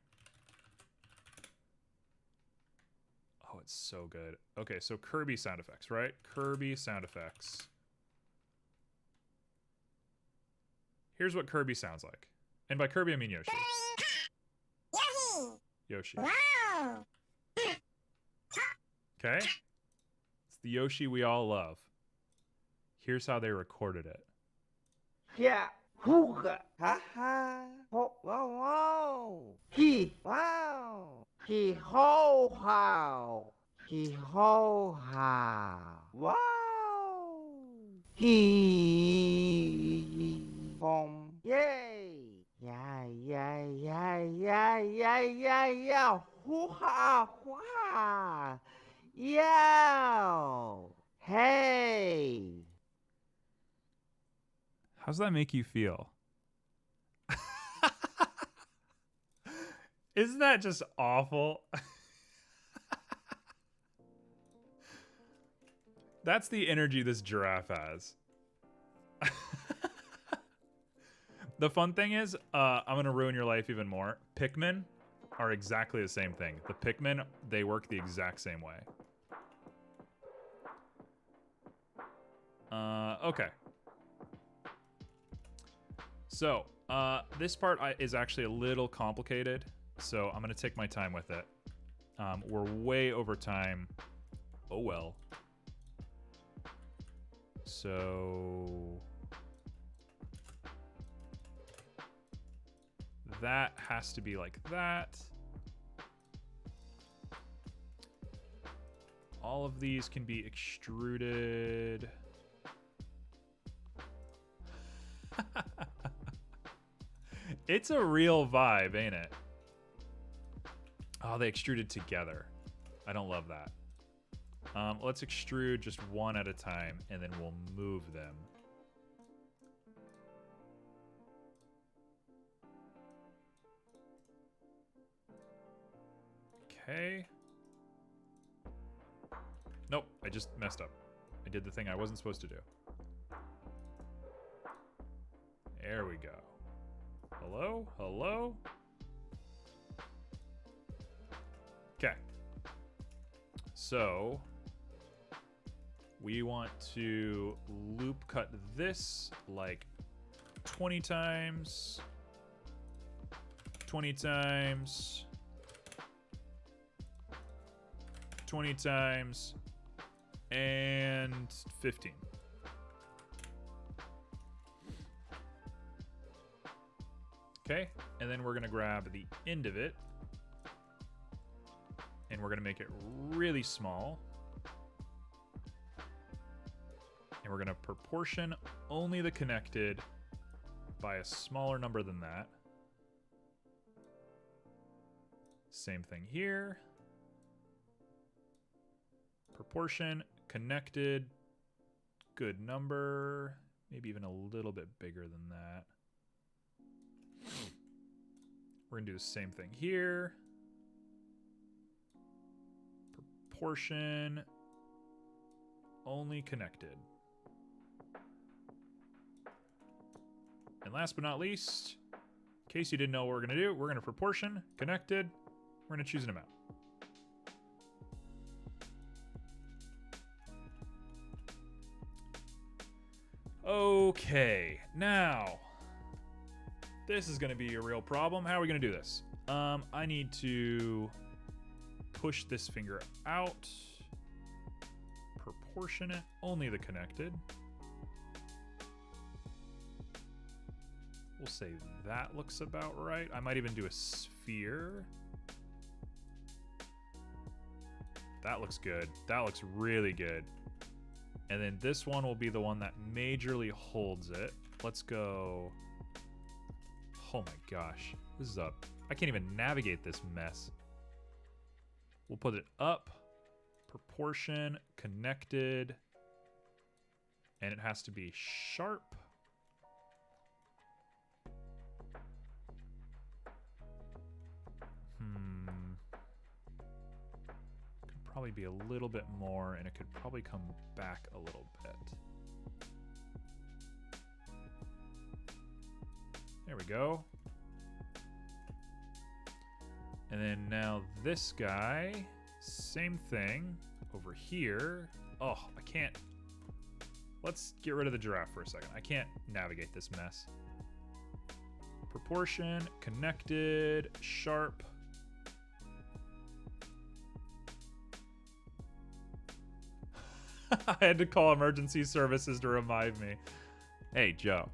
Oh, it's so good. Okay, so Kirby sound effects, right? Kirby sound effects. Here's what Kirby sounds like. And by Kirby, I mean Yoshi. Yoshi. Wow. Okay? It's the Yoshi we all love. Here's how they recorded it. Yeah. Hooga. Ha ha. Ho wow wow. He wow. He ho how. He ho how. Wow. He bom. Yay. Yeah, yeah, yeah, yeah, yeah, yeah, yeah. Hoo ha, hoo ha. Yeah. Hey. How's that make you feel? Isn't that just awful? That's the energy this giraffe has. The fun thing is, I'm gonna ruin your life even more. Pikmin are exactly the same thing. The Pikmin, they work the exact same way. Okay. So, this part is actually a little complicated, so I'm gonna take my time with it. We're way over time. Oh well. So that has to be like that. All of these can be extruded. It's a real vibe, ain't it? Oh, they extruded together. I don't love that. Let's extrude just one at a time, and then we'll move them. Okay. Nope, I just messed up. I did the thing I wasn't supposed to do. There we go. Hello? Hello? Okay. So, we want to loop cut this like 20 times. 20 times. 20 times. And 15. Okay, and then we're gonna grab the end of it and we're gonna make it really small. And we're gonna proportion only the connected by a smaller number than that. Same thing here. Proportion, connected, good number, maybe even a little bit bigger than that. We're gonna do the same thing here. Proportion, only connected. And last but not least, in case you didn't know what we're gonna do, we're gonna proportion, connected, we're gonna choose an amount. Okay, now, this is gonna be a real problem. How are we gonna do this? I need to push this finger out, proportionate, only the connected. We'll say that looks about right. I might even do a sphere. That looks good. That looks really good. And then this one will be the one that majorly holds it. Let's go. Oh my gosh. This is up. I can't even navigate this mess. We'll put it up, proportion, connected, and it has to be sharp. Could probably be a little bit more, and it could probably come back a little bit. There we go. And then now this guy, same thing over here. Oh, I can't. Let's get rid of the giraffe for a second. I can't navigate this mess. Proportion, connected, sharp. I had to call emergency services to remind me. Hey, Joe.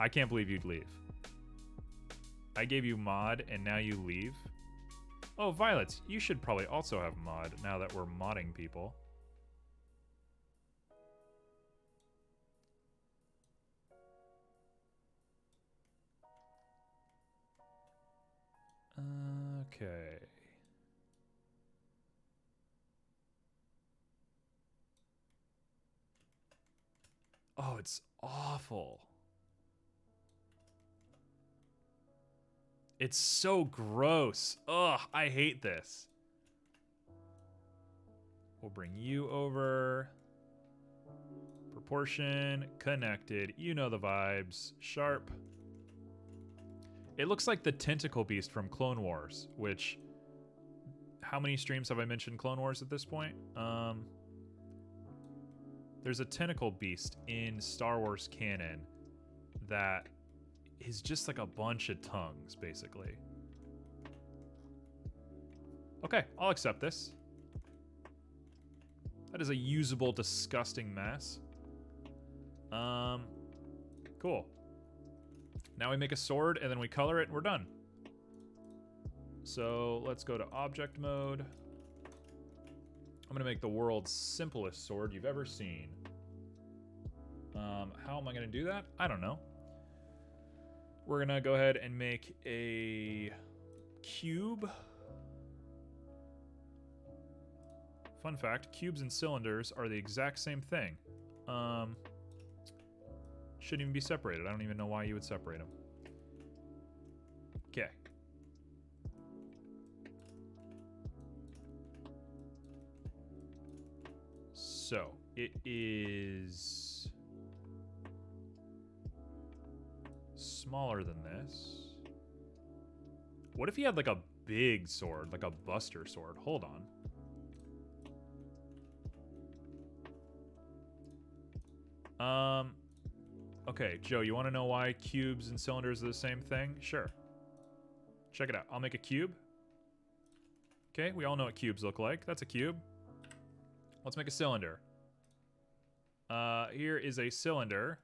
I can't believe you'd leave. I gave you mod, and now you leave. Oh, Violets, you should probably also have mod, now that we're modding people. Okay. Oh, it's awful. It's so gross. Ugh, I hate this. We'll bring you over. Proportion, connected. You know the vibes. Sharp. It looks like the tentacle beast from Clone Wars, which... How many streams have I mentioned Clone Wars at this point? There's a tentacle beast in Star Wars canon that is just like a bunch of tongues, basically. Okay, I'll accept this. That is a usable, disgusting mess. Cool. Now we make a sword, and then we color it, and we're done. So let's go to object mode. I'm gonna make the world's simplest sword you've ever seen. How am I gonna do that? I don't know. We're gonna go ahead and make a cube. Fun fact, cubes and cylinders are the exact same thing. Shouldn't even be separated. I don't even know why you would separate them. Okay. So, it is smaller than this. What if he had like a big sword, like a buster sword? Hold on. Okay, Joe, you want to know why cubes and cylinders are the same thing? Sure. Check it out. I'll make a cube. Okay, we all know what cubes look like. That's a cube. Let's make a cylinder. Here is a cylinder.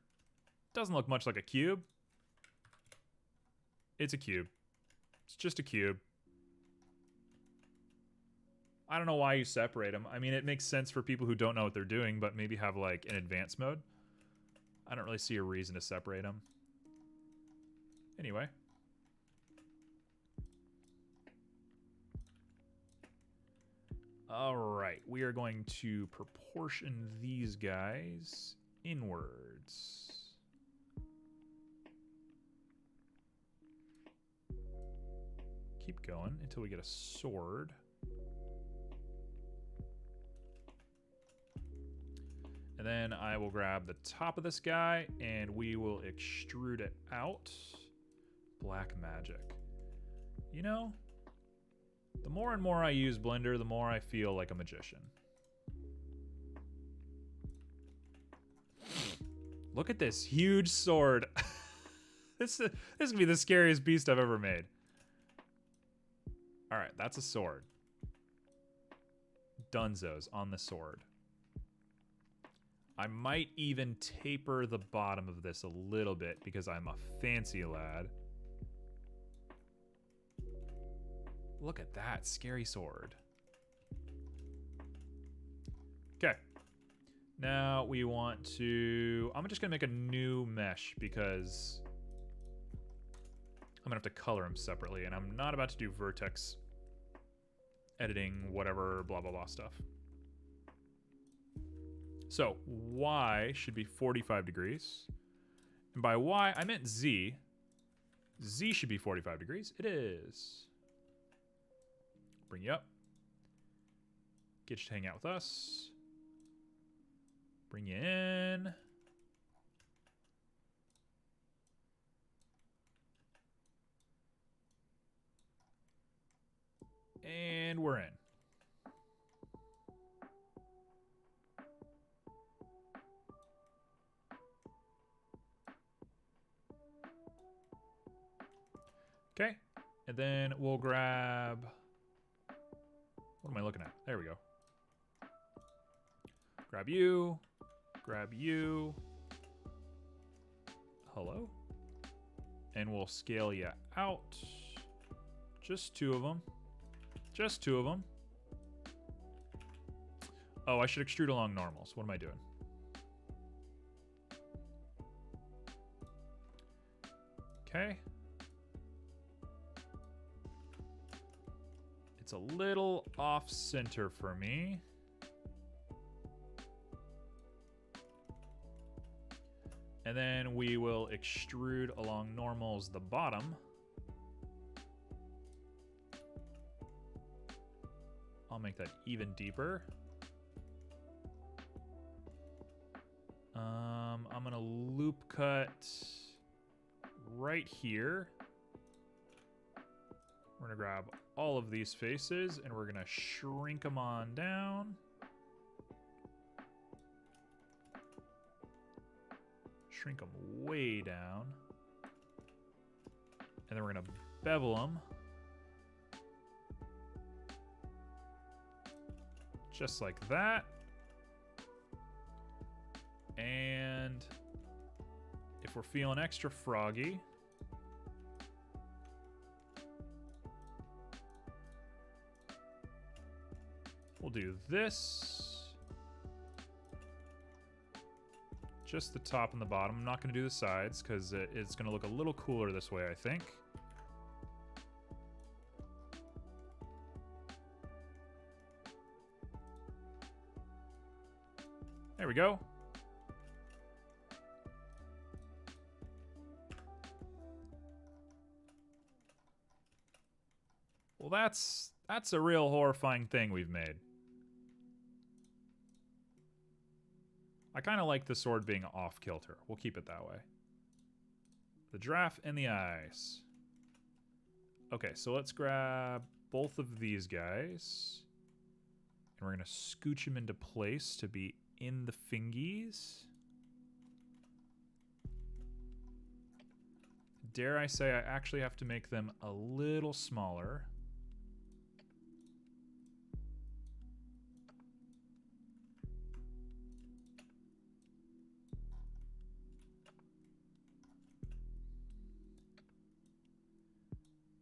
Doesn't look much like a cube. It's a cube. It's just a cube. I don't know why you separate them. I mean, it makes sense for people who don't know what they're doing, but maybe have like an advanced mode. I don't really see a reason to separate them. Anyway. All right, we are going to proportion these guys inwards. Keep going until we get a sword. And then I will grab the top of this guy and we will extrude it out. Black magic. You know, the more and more I use Blender, the more I feel like a magician. Look at this huge sword. This is gonna be the scariest beast I've ever made. All right, that's a sword. Dunzos on the sword. I might even taper the bottom of this a little bit because I'm a fancy lad. Look at that scary sword. Okay. Now we want to... I'm just going to make a new mesh because I'm going to have to color them separately. And I'm not about to do vertex editing, whatever, blah, blah, blah stuff. So Y should be 45 degrees. And by Y, I meant Z. Z should be 45 degrees. It is. Bring you up. Get you to hang out with us. Bring you in. And we're in. Okay, and then we'll grab... What am I looking at? There we go. Grab you. Grab you. Hello? And we'll scale you out. Just 2 of them. Just 2 of them. Oh, I should extrude along normals. What am I doing? Okay. It's a little off center for me. And then we will extrude along normals the bottom. I'll make that even deeper. I'm gonna loop cut right here. We're gonna grab all of these faces and we're gonna shrink them on down. Shrink them way down. And then we're gonna bevel them. Just like that. And if we're feeling extra froggy, we'll do this. Just the top and the bottom. I'm not going to do the sides because it's going to look a little cooler this way, I think. There we go. Well, that's a real horrifying thing we've made. I kind of like the sword being off kilter. We'll keep it that way. The giraffe and the eyes. Okay, so let's grab both of these guys. And we're going to scooch them into place to be in the fingies. Dare I say I actually have to make them a little smaller.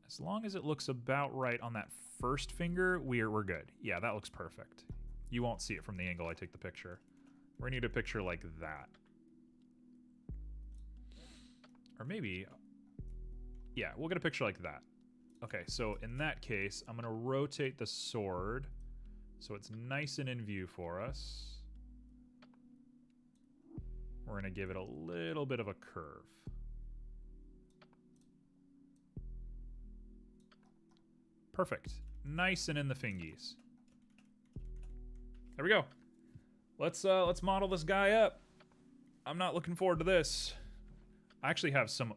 As long as it looks about right on that first finger, we're good. Yeah, that looks perfect. You won't see it from the angle I take the picture. We're gonna need a picture like that. Or maybe, yeah, we'll get a picture like that. Okay, so in that case, I'm gonna rotate the sword so it's nice and in view for us. We're gonna give it a little bit of a curve. Perfect. Nice and in the fingies. There we go. Let's model this guy up. I'm not looking forward to this. I actually have some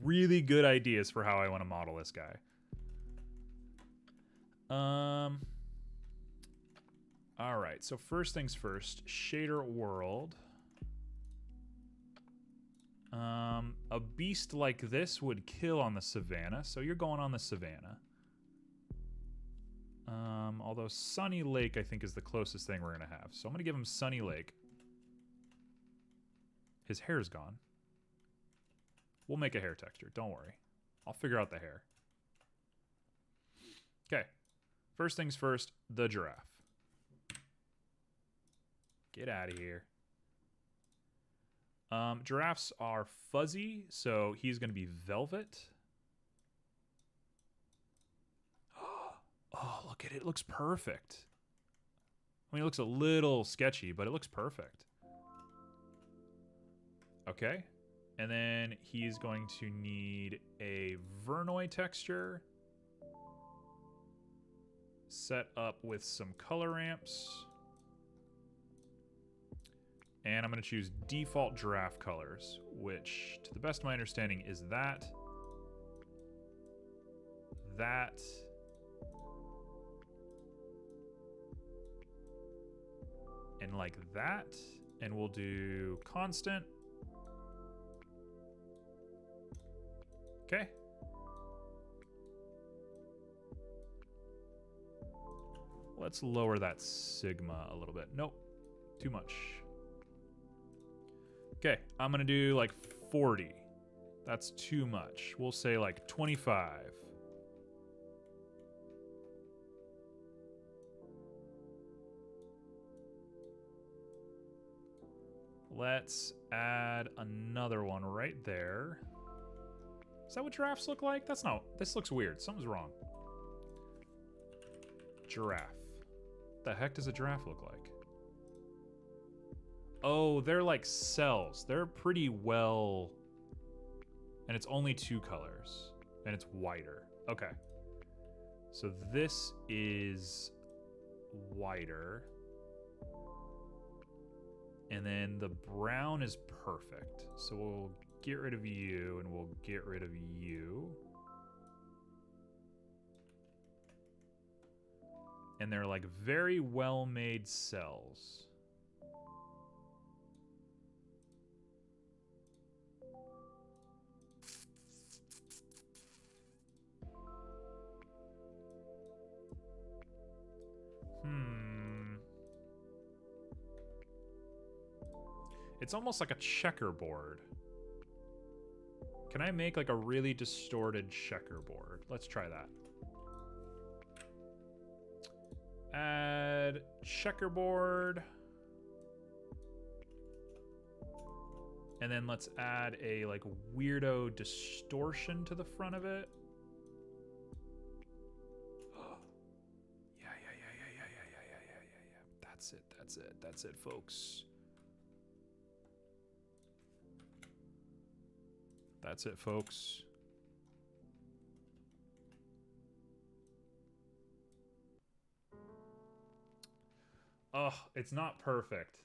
really good ideas for how I want to model this guy. All right. So first things first, shader world. A beast like this would kill on the savannah, so you're going on the savannah. Although Sunny Lake, I think, is the closest thing we're going to have. So I'm going to give him Sunny Lake. His hair's gone. We'll make a hair texture. Don't worry. I'll figure out the hair. Okay. First things first, the giraffe. Get out of here. Giraffes are fuzzy, so he's going to be velvet. Oh, look at it. It looks perfect. I mean, it looks a little sketchy, but it looks perfect. Okay. And then he's going to need a Vernoy texture. Set up with some color ramps. And I'm going to choose default giraffe colors, which, to the best of my understanding, is that, and like that. And we'll do constant. Okay. Let's lower that sigma a little bit. Nope, too much. Okay, I'm gonna do like 40. That's too much. We'll say like 25. Let's add another one right there. Is that what giraffes look like? That's not. This looks weird. Something's wrong. Giraffe. What the heck does a giraffe look like? Oh, they're like cells. They're pretty well... And it's only 2 colors. And it's whiter. Okay. So this is whiter. And then the brown is perfect. So we'll get rid of you and we'll get rid of you. And they're like very well made cells. It's almost like a checkerboard. Can I make like a really distorted checkerboard? Let's try that. Add checkerboard. And then let's add a like weirdo distortion to the front of it. Yeah. That's it, folks. That's it, folks. Oh, it's not perfect.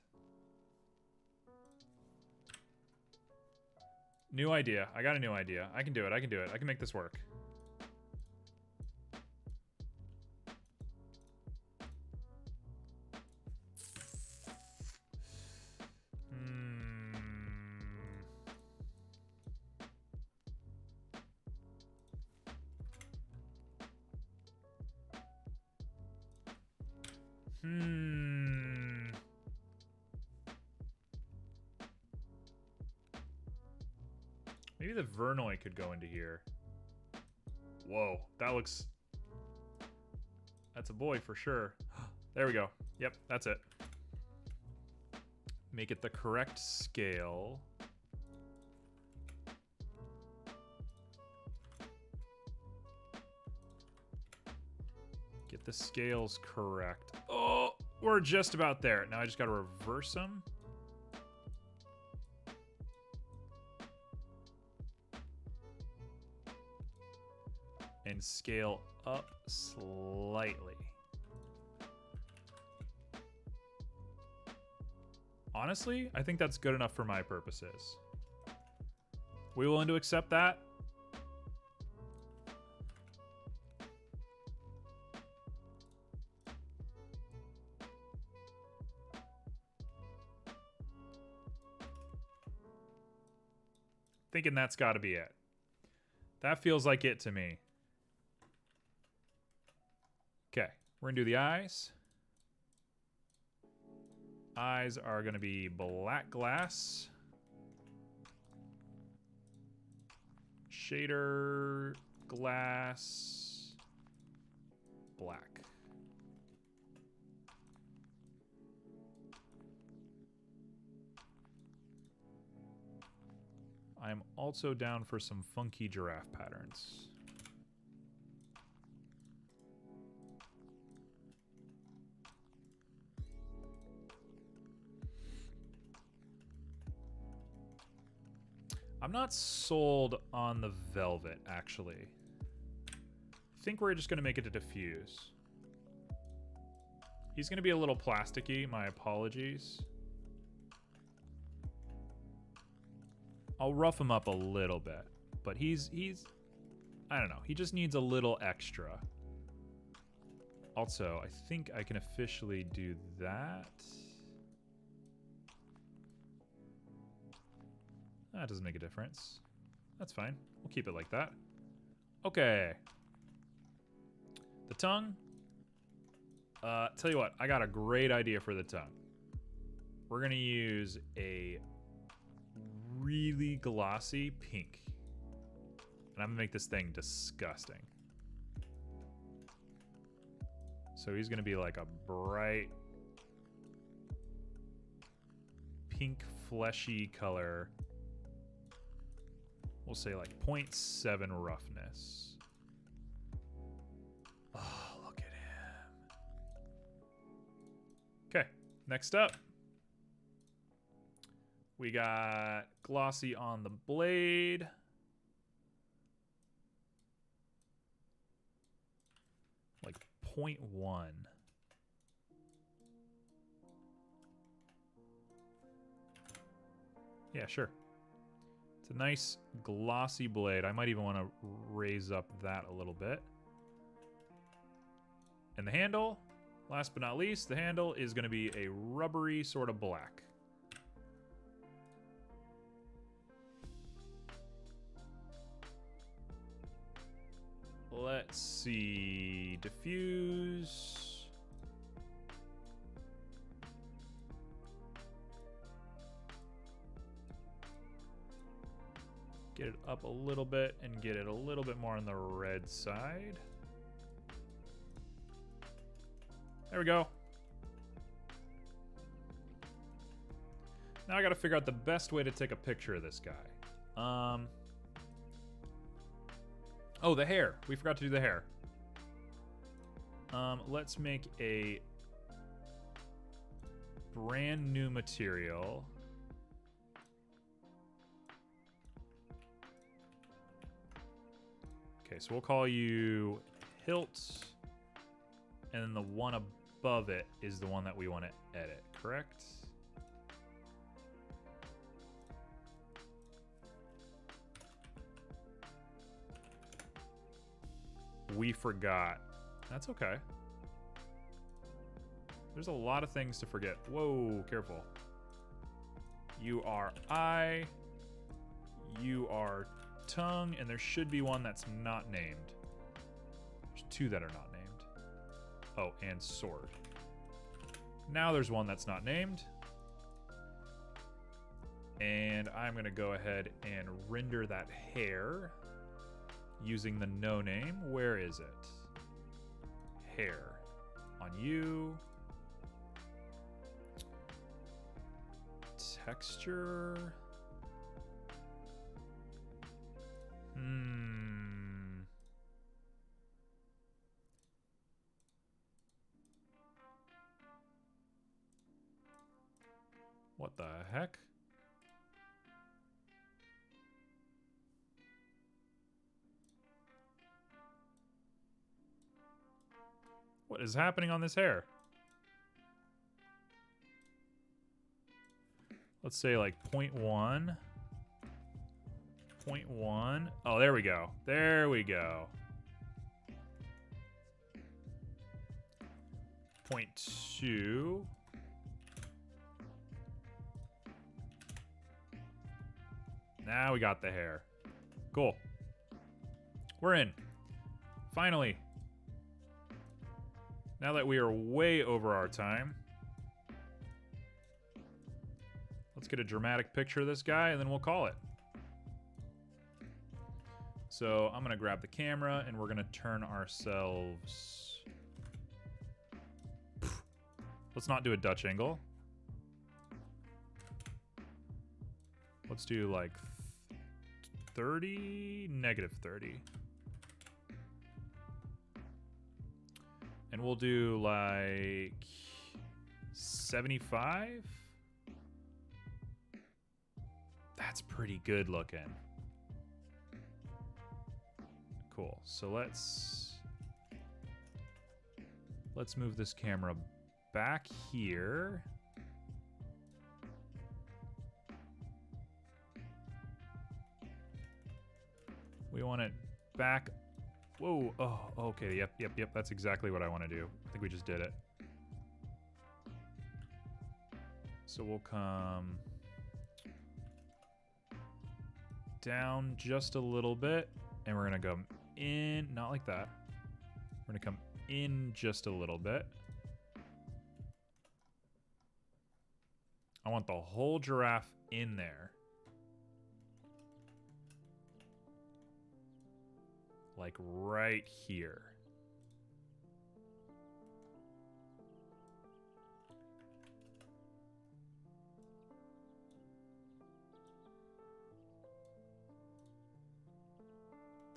New idea. I got a new idea. I can do it. I can make this work. Maybe the Vernoy could go into here. Whoa, that looks... That's a boy for sure. There we go. Yep, that's it. Make it the correct scale. Get the scales correct. Oh, we're just about there. Now I just got to reverse them. And scale up slightly. Honestly, I think that's good enough for my purposes. We willing to accept that? Thinking that's got to be it. That feels like it to me. Okay, we're gonna do the eyes. Eyes are gonna be black glass. Shader, glass, black. I'm also down for some funky giraffe patterns. I'm not sold on the velvet, actually. I think we're just going to make it a diffuse. He's going to be a little plasticky, my apologies. I'll rough him up a little bit, but he's I don't know, he just needs a little extra. Also, I think I can officially do that. That doesn't make a difference. That's fine. We'll keep it like that. Okay. The tongue. Tell you what, I got a great idea for the tongue. We're gonna use a really glossy pink. And I'm gonna make this thing disgusting. So he's gonna be like a bright pink fleshy color. We'll say like 0.7 roughness. Oh, look at him. Okay, next up. We got glossy on the blade. Like 0.1. Yeah, sure. It's a nice glossy blade. I might even want to raise up that a little bit. And the handle, last but not least, the handle is going to be a rubbery sort of black. Let's see. Diffuse. Get it up a little bit and get it a little bit more on the red side. There we go. Now I gotta figure out the best way to take a picture of this guy. Oh, the hair. We forgot to do the hair. Let's make a brand new material. Okay, so we'll call you hilt, and then the one above it is the one that we want to edit, correct? We forgot. That's okay. There's a lot of things to forget. Whoa, careful. You are eye. You are tongue, and there should be one that's not named. There's two that are not named. Oh, and sword. Now there's one that's not named. And I'm going to go ahead and render that hair using the no name. Where is it? Hair. On you. Texture. What the heck? What is happening on this hair? Let's say like 0.1. 0.1. Oh, there we go. There we go. 0.2. Now we got the hair. Cool. We're in. Finally. Now that we are way over our time, let's get a dramatic picture of this guy and then we'll call it. So I'm gonna grab the camera and we're gonna turn ourselves. Let's not do a Dutch angle. Let's do like 30, negative 30. And we'll do like 75. That's pretty good looking. Cool. So let's move this camera back here. We want it back. Whoa. Oh, okay. Yep. That's exactly what I want to do. I think we just did it. So we'll come down just a little bit. And we're going to come in. Not like that. We're going to come in just a little bit. I want the whole giraffe in there. like right here.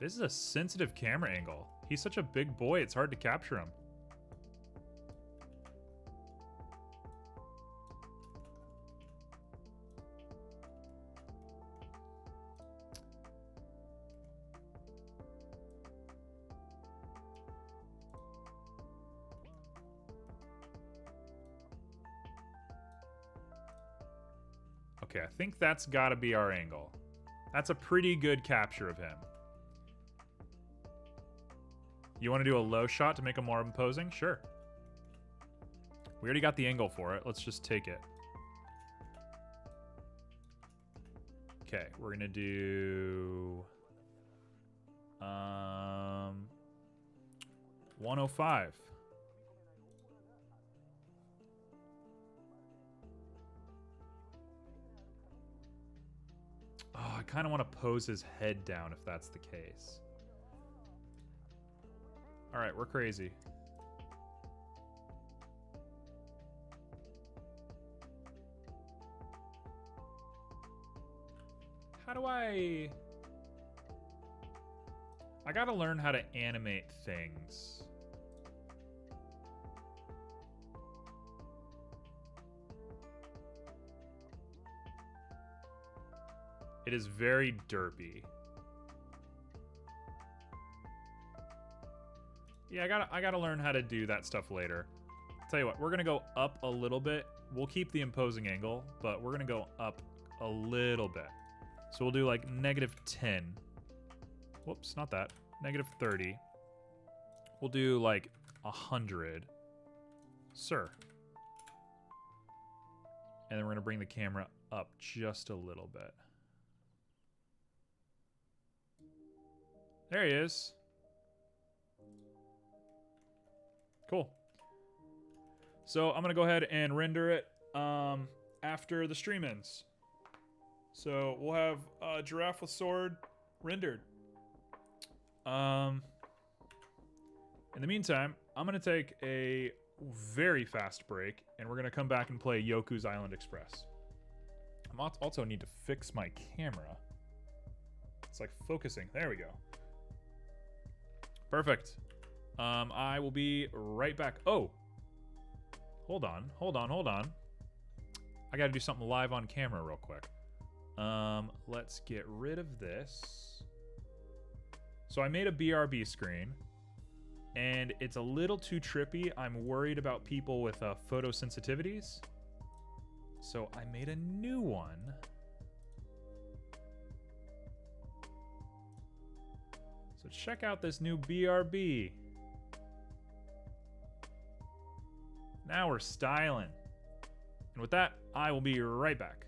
This is a sensitive camera angle. He's such a big boy, it's hard to capture him. Okay, I think that's gotta be our angle. That's a pretty good capture of him. You want to do a low shot to make him more imposing? Sure. We already got the angle for it. Let's just take it. Okay, we're gonna do 105. Oh, I kind of want to pose his head down if that's the case. All right, we're crazy. How do I gotta learn how to animate things. It is very derpy. Yeah, I gotta learn how to do that stuff later. Tell you what, we're gonna go up a little bit. We'll keep the imposing angle, but we're gonna go up a little bit. So we'll do like -10. Whoops, not that. -30. We'll do like 100. Sir. And then we're gonna bring the camera up just a little bit. There he is. Cool. So I'm going to go ahead and render it after the stream ends. So we'll have Giraffe with sword rendered. In the meantime, I'm going to take a very fast break, and we're going to come back and play Yoku's Island Express. I also need to fix my camera. It's like focusing. There we go. Perfect. I will be right back. Oh, hold on. I gotta do something live on camera real quick. Let's get rid of this. So I made a BRB screen, and it's a little too trippy. I'm worried about people with photosensitivities. So I made a new one. So check out this new BRB. Now we're styling. And with that, I will be right back.